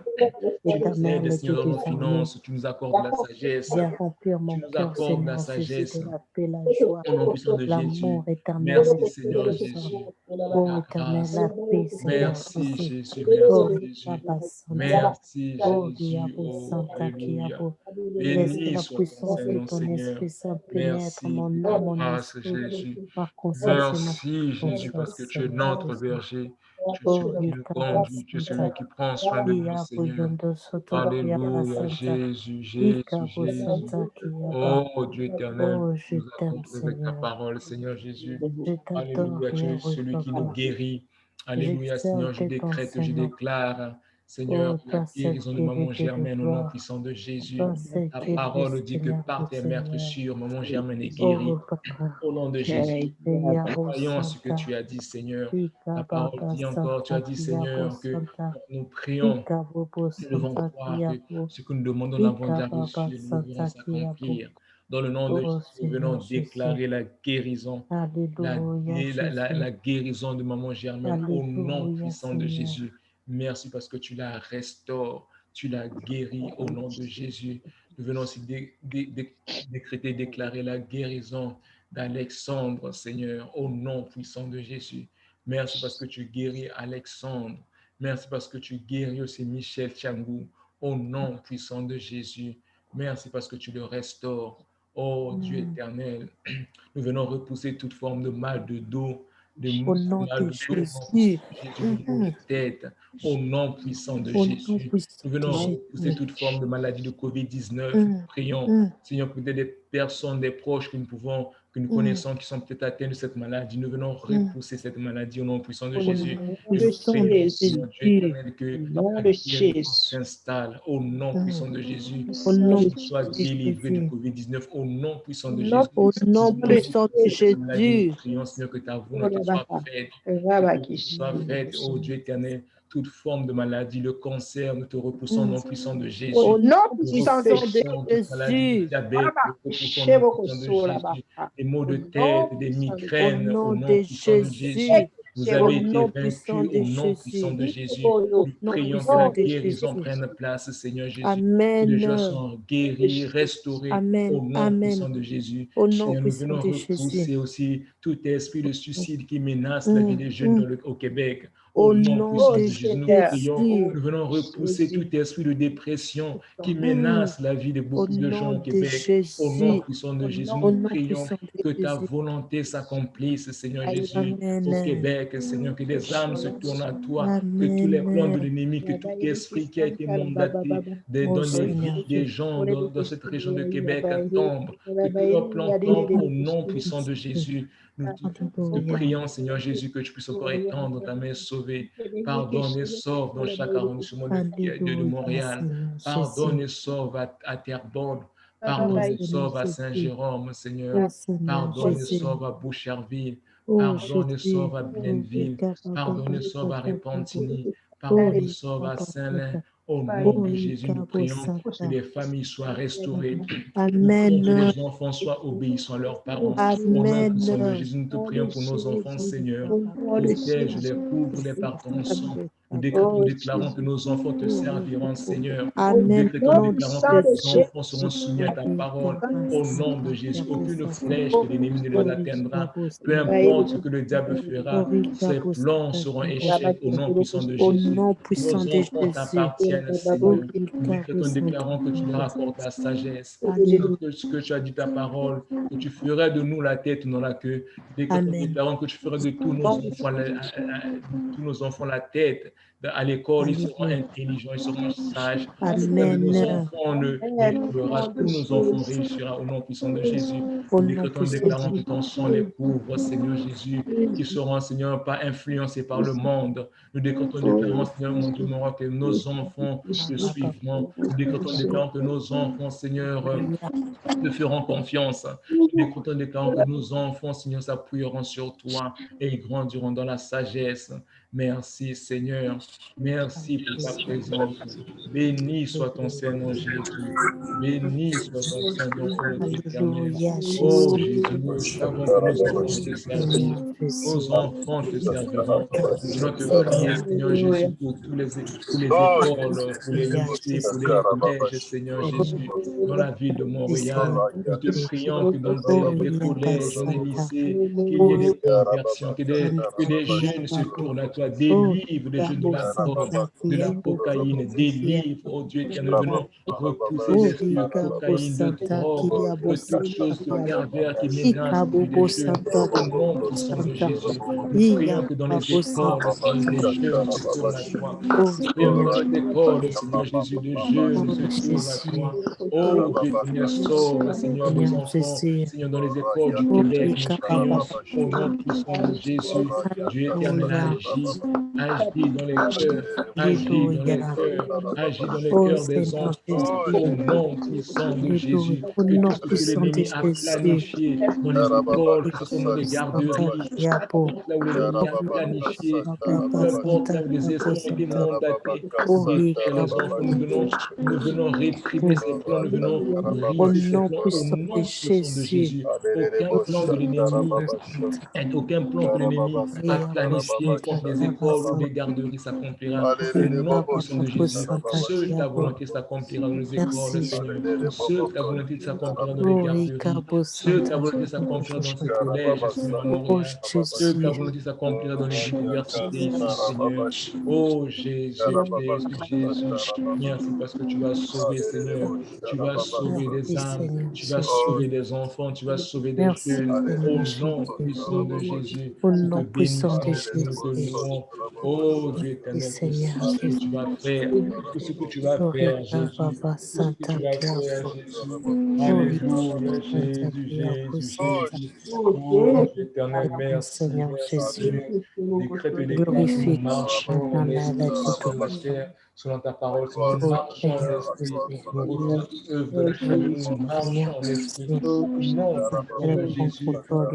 Tu nous aides, éternel Dieu Seigneur, dans nos des armées. finances. Tu nous accordes la sagesse. Viens remplir Tu mon nous cœur, accordes la Seigneur Jésus, de sagesse. la paix, la joie, Au nom puissant de Jésus. l'amour éternel Merci, et Seigneur tout-puissant. Jésus, pour Oh, ta éternel, grâce. la paix, Seigneur Merci, Jésus. Jésus. Oh, Merci, Jésus. Rikaba Santa. Merci, Oh, Jésus. Riabo Oh, Santa Alléluia. Kiabo. Laisse que Béni la soit ton puissance de Saint-Nom, ton Seigneur. Esprit Saint pénètre Merci mon pour ta âme, mon grâce, esprit, Jésus. ma conscience et ma Merci, Jésus, parce conscience, que tu es Seigneur notre Jésus. berger Tu es celui qui nous conduit, tu es celui qui prend soin de nous, Seigneur. Alléluia, Jésus, Jésus, Jésus. Oh Dieu éternel, je nous t'aime, accomplis avec ta Seigneur. parole, Seigneur Jésus. Je t'adore, Alléluia, tu es Héros celui qui nous papa. guérit. Alléluia, Seigneur, je J'exalte ton décrète, je Seigneur. déclare, Seigneur, Oh, la toi seul guérison de qui es maman digne de Germaine au nom gloire. puissant de Jésus. Toi seul Ta qui es parole nous Dieu, dit que Seigneur, par tes Seigneur. maîtres sûrs, maman Germaine est guérie. Oh, papa. Au nom de Jésus, Yahoo croyons à ce que Santa. tu as dit, Seigneur. Ika Ta parole Baba dit encore, tu Santa as dit, Yahoo Seigneur, que Santa. nous prions. Ika Bobo Nous devons Santa croire que Yahoo. ce que nous demandons l'avons Ika déjà Baba reçu et nous devons Santa Yahoo. s'accomplir. Dans le nom de Oh, Jésus, nous venons Seigneur Jésus. déclarer la guérison, Alléluia, la Jésus. guérison de maman Germaine au nom Alléluia, puissant de Seigneur. Jésus. Merci parce que tu la restaures, tu la guéris au nom de Jésus. Nous venons aussi décréter, déclarer la guérison d'Alexandre, Seigneur, au nom puissant de Jésus. Merci parce que tu guéris Alexandre. Merci parce que tu guéris aussi Michel Tchangou au nom puissant de Jésus. Merci parce que tu le restaures. Oh Dieu éternel, nous venons repousser toute forme de mal de dos, de Au nom mal de de dos, Jésus. de tête, au nom puissant de Au nom Jésus. puissant Nous de venons Jésus. repousser toute forme de maladie de COVID-19. Prions, Seigneur, peut-être des personnes, des proches que nous connaissons qui sont peut-être atteints de cette maladie. Nous venons repousser cette maladie au nom puissant de Jésus. Au nom de Jésus. Que la guérison s'installe au nom puissant de Jésus. Au nom Qu'il soit délivré de Jésus. COVID-19 au nom puissant de Jésus. Au nom puissant de Jésus. Prions, Seigneur, que ta volonté soit faite. Que soit faite, oh Dieu éternel, toute forme de maladie, le cancer, nous te repoussons au nom puissant de Jésus. Au nom Nous puissant de repoussons toute maladie, Jésus. le diabète, nous repoussons au nom puissant de Jésus. Des maux de tête, des migraines, Au au nom nom de puissant de Jésus. Jésus. Vous Au avez été nom puissant vaincus de au nom puissant Jésus. de Jésus. Au Nous nom prions que puissant la de guérison Jésus. prenne place, Seigneur Jésus. Que les gens Amen. soient guéris, restaurés Amen. au nom Amen. puissant de Jésus. Au nom Seigneur, nous puissant venons de Jésus. repousser aussi tout esprit de suicide qui menace la vie des jeunes au Québec. Au Au nom nom puissant de de Jésus, nous prions. Jésus. Nous venons repousser tout esprit de dépression qui menace la vie de beaucoup de gens au nom de Québec. Jésus. Au nom puissant de Jésus, Au nous nom prions puissant de que ta Jésus. volonté s'accomplisse, Seigneur Jésus, Amen. au Québec, Seigneur, que des âmes se tournent à toi, que tous les plans de Amen. l'ennemi, que tout esprit qui a été mandaté dans Oh les Seigneur. vies des gens dans cette région de Québec tombe, que tous leurs plans tombent au nom puissant de Jésus. Nous te prions, Seigneur Jésus, que tu puisses encore étendre ta main sauvée. Pardonne et sauve dans chaque arrondissement de Montréal. Pardonne et sauve à Terrebonne. Pardonne et sauve à Saint-Jérôme, Seigneur. Pardonne et sauve à Boucherville. Pardonne et sauve à Blainville. Pardonne et sauve à Repentigny. Pardonne et sauve à Saint-Lin. Au nom de Jésus, nous prions que les familles soient restaurées. Amen. Que les enfants soient obéissants à leurs parents. Au nom puissant de Jésus, nous te prions pour nos enfants, Seigneur. Protège-les, couvre-les par ton sang. Nous déclarons que nos enfants te serviront, Seigneur. Nous déclarons que nos enfants seront soumis à ta parole. Au nom de Jésus, aucune flèche de l'ennemi ne les atteindra. Peu importe ce que le diable fera, ses plans seront échecs au nom puissant de Jésus. Nos enfants t'appartiennent, Seigneur. Nous déclarons que tu leur accordes la sagesse. Ce que tu as dit ta parole, que tu ferais de nous la tête, non la queue. Nous déclarons que tu ferais de tous nos enfants la tête. À l'école, ils seront intelligents, ils seront sages. Nos enfants tous nos enfants réussiront au nom puissant de Jésus. Nous déclarons que ton sang les couvre, Seigneur Jésus, qui seront, Seigneur, pas influencés par le monde. Nous déclarons, Seigneur, mon Dieu, que nos enfants te suivront. Nous déclarons que nos enfants, Seigneur, te feront confiance. Nous déclarons que nos enfants, Seigneur, s'appuieront sur toi et ils grandiront dans la sagesse. Merci, Seigneur. Merci pour ta présence. Béni soit ton Seigneur Jésus. Béni soit ton Seigneur, ô éternel. Oh Jésus, nous savons que nos enfants te serviront. Nos enfants te serviront. Nous voulons te prier, Seigneur Jésus, pour tous les écoles, pour les lycées, pour les collèges, Seigneur Jésus, dans la ville de Montréal. Nous te prions que dans les collèges, dans les lycées, qu'il y ait des conversions, que des jeunes se tournent à toi, délivre les jeunes de la drogue, de la cocaïne, délivre livre, oh Dieu éternel, nous venons repousser l'esprit de cocaïne, de drogue, de toute chose de pervers qui ménage plus des jeunes, au nom puissant de Jésus. Nous prions que dans les écoles, Seigneur, des jeunes se tournent à toi. Prions que dans les écoles, Seigneur Jésus, de jeunes se tournent à toi. Oh Dieu éternel, sauve, Seigneur, vos enfants. Seigneur, dans les écoles du Québec, nous prions au nom puissant de Jésus. Dieu éternel, agit dans les cœurs, agis dans les cœurs, agis dans les cœurs des enfants, au nom puissant de Jésus. Que tout ce que l'ennemi a planifié dans les écoles, que ce soit dans les garderies, là où l'ennemi a planifié, peu importe là où les esprits ont été mandatés pour détruire les enfants, nous venons réprimer ces plans, nous venons briser ces plans au nom puissant de Jésus. Aucun plan de l'ennemi, aucun plan que l'ennemi a planifié contre les écoles ou les garderies s'accomplira. Au nom puissant de Jésus, seule ta volonté s'accomplira dans les écoles, Seigneur. Seule ta volonté s'accomplira dans les garderies. Seule ta volonté s'accomplira dans ces collèges, Seigneur, à Montréal. Seule ta volonté s'accomplira dans les universités ici, Seigneur. Oh Jésus, Jésus, Jésus. Merci parce que tu vas sauver, Seigneur. Tu vas sauver des âmes. Tu vas sauver des enfants. Tu vas sauver des jeunes. Au nom puissant de Jésus. Nous te bénissons, nous te louons. Oh Dieu éternel, tout ce que tu vas faire. Tout ce que tu vas faire, Jésus. Tout ce que tu vas faire, Jésus. Alléluia, Jésus, Jésus, Jésus. Oh Dieu éternel, merci. Décrète et déclare que nous marchons en esprit sur la terre, selon ta parole. Nous marchons en esprit. Pour toute œuvre de la chair, nous marchons en esprit. Au nom de Jésus, comme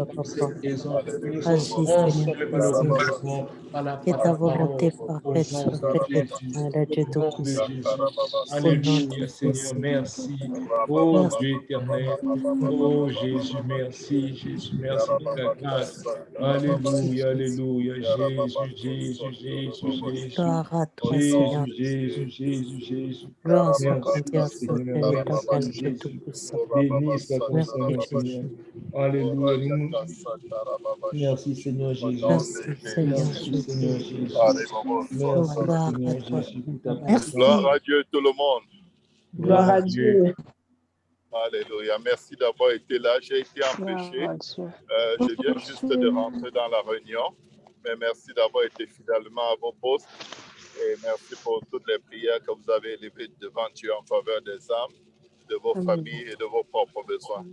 tu sais présent, nous sommes ensemble malheureusement par la parole. Au nom de Jésus. Au nom de Jésus. Alléluia, Seigneur, merci. Oh Dieu éternel. Oh Jésus, merci. Jésus, merci de ta grâce. Alléluia, alléluia. Jésus, Jésus, Jésus, Jésus. Jésus, Jésus, Jésus, Jésus. Merci, Seigneur. Merci, Jésus. Béni soit ton Seigneur, Seigneur. Alléluia. Merci, Seigneur Jésus. Merci, Seigneur Jésus. Merci, Seigneur Jésus, pour ta présence. Gloire à Dieu, tout le monde. Gloire à Dieu. Alléluia. Merci d'avoir été là. J'ai été empêché. Je viens juste de rentrer dans la réunion. Mais merci d'avoir été fidèlement à vos postes. Et merci pour toutes les prières que vous avez élevées devant Dieu en faveur des âmes, de vos familles et de vos propres besoins.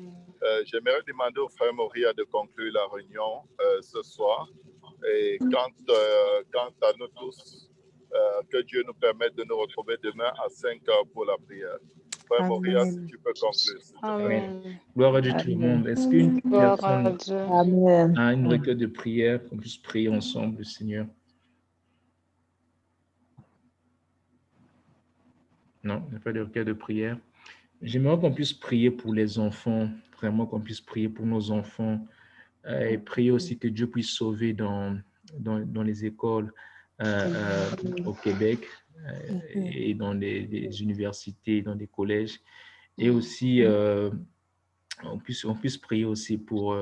J'aimerais demander au frère Moria de conclure la réunion ce soir. Et quant à nous tous, que Dieu nous permette de nous retrouver demain à 5 heures pour la prière. Frère Moria, si tu peux conclure. Amen. Gloire à Dieu tout le monde. Est-ce qu'une personne a une requête de prière qu'on puisse prier ensemble, Seigneur? Non, il n'y a pas de requête de prière. J'aimerais qu'on puisse prier pour les enfants, vraiment qu'on puisse prier pour nos enfants et prier aussi que Dieu puisse sauver dans les écoles au Québec et dans les universités, dans des collèges. Et aussi, on puisse prier aussi pour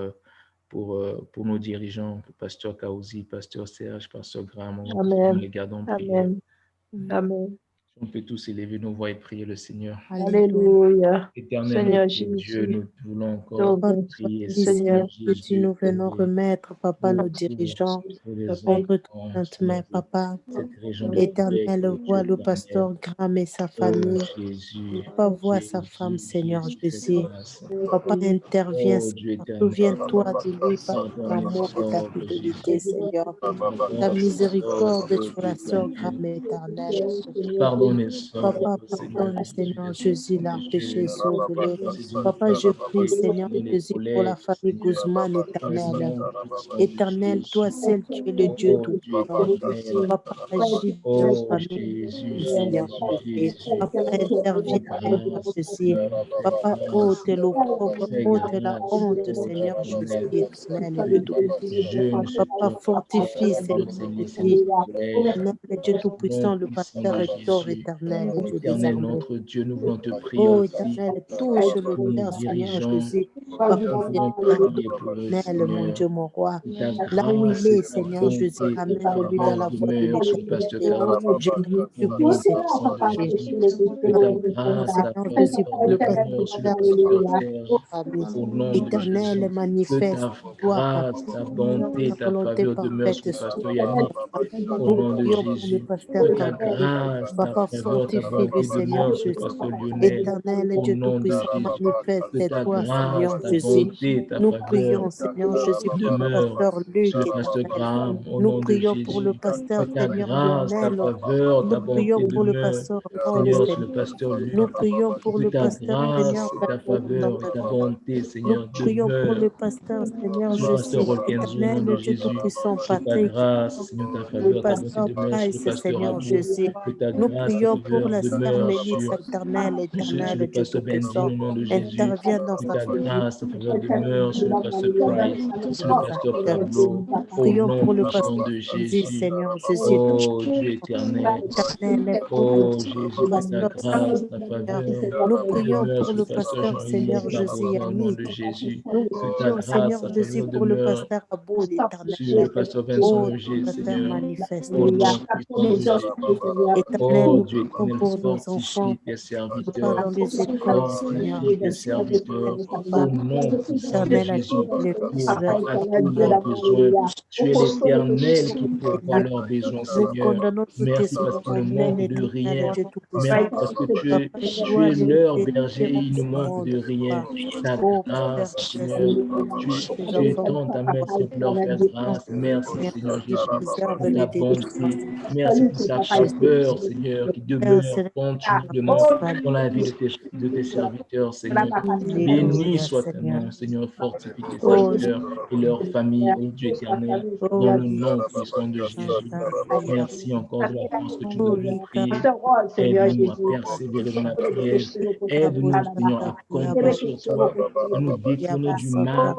nos dirigeants, pour Pasteur Kaouzi, Pasteur Serge, Pasteur Graham. Amen. Nous les gardons prier. Amen. On peut tous élever nos voix et prier le Seigneur. Alléluia. Éternel Seigneur Dieu, nous voulons encore prier. Seigneur Jésus, nous venons remettre, Papa, nos dirigeants entre toute main, Papa. Éternel, vois le pasteur Graham et sa famille. Papa, vois sa femme, Seigneur Jésus. Papa, interviens, souviens-toi de lui par ton amour et ta fidélité, Seigneur. Ta miséricorde sur la sœur Graham, éternelle. Papa, pardonne, Seigneur Jésus, l'a péché sauvé. Papa, je prie, Seigneur Jésus, pour la famille Guzman, éternelle. Éternel, toi seul, tu es le Dieu tout-puissant. Papa, agis dans la famille, Seigneur Jésus. Papa, interviens, Seigneur Jésus. Papa, ôte l'opprobre, ôte la honte, Seigneur Jésus, éternel, le tout-puissant. Papa, fortifie, Seigneur Jésus. Éternel, le Dieu tout-puissant, le pasteur Hector, éternel et Dieu des Éternel, armées. notre Dieu, nous voulons te prier Oh, aussi éternel, touche le pour nos cœur, Seigneur dirigeants. Jésus. Nous Papa, voulons prier pour eux, éternel, mon Seigneur. Dieu, mon roi. Que ta Là où il grâce et est, ta Seigneur Jésus, bonté et ta ramène-le dans la faveur voie de demeurent sur Pasteur l'éternité. Carlos. Dieu Au tout nom puissant. puissant de Jésus, que ta grâce, ta Seigneur Jésus, faveur pour le demeure sur le pasteur, pasteur Serge. Amen. Au nom de Éternel, Jésus, que manifeste ta toi, Papa. grâce, ta bonté, Ta ta volonté faveur demeure sur parfaite le soit. pasteur Yannick. Au Nous nom de prions pour le Jésus, pasteur que ta Campbell. grâce, ta Papa, faveur, ta fortifie-le, bonté Seigneur demeure sur le Jésus. pasteur Lionel. Éternel Au Dieu nom de Tout-Puissant, Jésus, que ta manifeste-toi, grâce, Seigneur ta Jésus. bonté, ta Nous faveur prions, Seigneur Jésus, pour le demeure pasteur Luc, sur le pasteur éternel. Graham, au Nous nom de prions pour le Jésus. Que pasteur, ta Seigneur grâce, ta Lionel. faveur, Nous ta prions bonté pour le demeure, pasteur Paul, Seigneur, sur le Seigneur. pasteur Nous Luc. prions pour Que le ta pasteur, Seigneur, grâce, et ta faveur et ta bonté, nous Seigneur, prions pour demeure le pasteur, Seigneur sur le pasteur Jésus, Rolkenzo, au nom de éternel Dieu Jésus. Tout-Puissant, Que ta Patrick, grâce, Seigneur, ta le faveur, ta bonté pasteur demeure sur le Price, pasteur Seigneur Abou. Jésus. Que ta Nous grâce, ta prions pour faveur la sœur demeure Mélissa, éternel, sur le Dieu pasteur Benji, Tout-Puissant. au nom de Jésus. Interviens dans Que sa ta famille. grâce, ta faveur demeure sur le pasteur Price, sur le Dans sa pasteur terre. Pablo, Nous au prions nom pour le puissant pasteur de Andy, Jésus. Seigneur Jésus. Oh Dieu éternel, Éternel, pour oh Jésus, que ta pasteur grâce, ta Seigneur. faveur Nous prions demeure pour sur le le pasteur pasteur Jean-Yves Seigneur Jésus Barbosa, au nom Yannick. de Jésus. Nous Que ta prions grâce, Seigneur ta Jésus faveur pour le demeure pasteur Abou, sur le éternel. pasteur Vincent Oh, Auger, pasteur Seigneur, manifeste. au nom puissant de Jésus. Éternel, Oh nous Dieu prions éternel, pour nos enfants fortifie tes qui sont serviteurs, dans les écoles, Seigneur fortifie tes Jésus. serviteurs, Papa, au nom puissant de éternel, Jésus. attends les Pourvois besoins. à tous leurs besoins. Tu es l'Éternel qui pourvoit Seigneur, leurs besoins, nous Seigneur. condamnons toutes les Merci parce sources qu'ils ne humaines, manquent de éternel, rien. Dieu Tout-Puissant. Merci parce que Papa, tu es leur les berger et ils ne ce manquent monde, de rien. Papa. Ta Oh, Père grâce, céleste, Seigneur, tes tu enfants, étends ta main pour leur faire grâce. Merci, Seigneur, Seigneur tu Jésus, pour préserves-les ta des bonté. dangers. Merci pour ta Jésus, faveur, Seigneur, qui Père demeure céleste, continuellement dans la vie de tes serviteurs, Seigneur. Béni Alléluia, soit ton Seigneur. nom, Seigneur. Fortifie tes Oh, serviteurs et leurs familles, ô Dieu éternel, oh, dans le nom puissant de Jésus. Seigneur. Merci encore de la force que tu nous Oh, donnes de Rika, prier. Aide-nous à persévérer dans la prière. Aide-nous, Seigneur, à compter sur toi, à nous détourner du mal,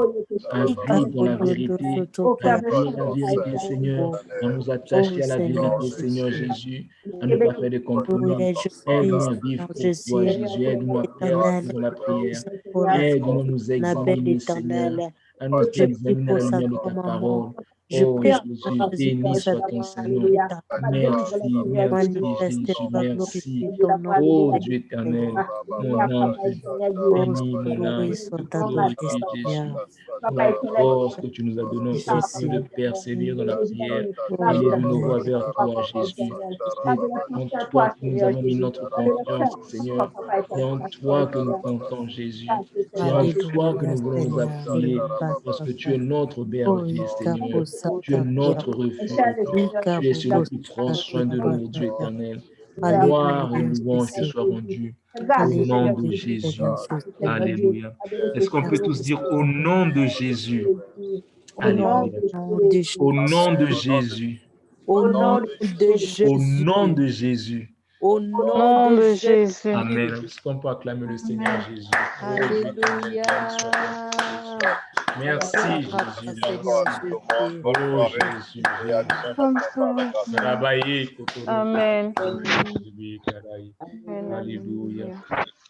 à vivre dans la vérité, à dire la vérité, Seigneur, à nous attacher Oh, à la Seigneur vérité, Seigneur Jésus. Jésus, à ne pas faire de compromis. Alléluia, je prie, Aide-nous à vivre Seigneur pour toi, Jésus. Jésus. Aide-nous à Éternel, persévérer dans la prière. pour la Aide-nous à nous Annabelle examiner, Seigneur, éternelle. à nous Je prie examiner à pour la sa lumière de ta grand-maman. parole. Je Oh prie, Seigneur Jésus, Jésus, béni pour sa soit ton Saint-Nom. éternelle. Merci, merci Jésus, Manifeste-toi, merci. glorifie ton nom. Oh Dieu éternel, mon âme te Oh, bénit, mon loué âme soit te ta bonté, glorifie, Jésus, Seigneur. pour la force que tu nous as donnée encore mieux de Jésus. persévérer dans la prière Oh, et lever nos éternel. voix vers toi, Jésus. C'est en toi que nous avons mis notre confiance, Seigneur. C'est en toi que nous comptons, Jésus. C'est en toi que Alléluia, nous voulons nous Seigneur. appuyer, parce que tu es notre Oh, berger, Seigneur. Ikapo Tu es Santa Kia. notre refuge. Tu es celui Ikapo qui prend Santa soin de Kia nous, Dieu Santa. éternel. Gloire et Alléluia, louange te Jésus. soient rendues au nom de Alléluia, Jésus. Seigneur Jésus. Alléluia. Est-ce qu'on peut tous Merci, dire au nom de Jésus? au nom Alléluia. de Au Jésus. nom de Jésus. Au nom de Au nom Jésus. de Jésus. Au nom de Jésus. Amen. Est-ce qu'on peut acclamer le Seigneur Jésus? Oh, Dieu éternel, béni soit ton nom, Jésus. Merci, Jésus. Seigneur Merci. Jésus. Oh, Jésus. Amen. Alléluia.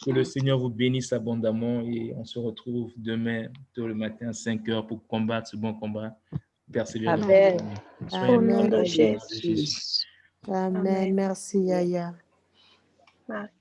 Que le Seigneur vous bénisse abondamment et on se retrouve demain tôt le matin à 5 heures pour combattre ce bon combat. Persévérer. Amen. Soyez Au nom de bénis. Jésus. Amen. Merci, Yaya. Merci.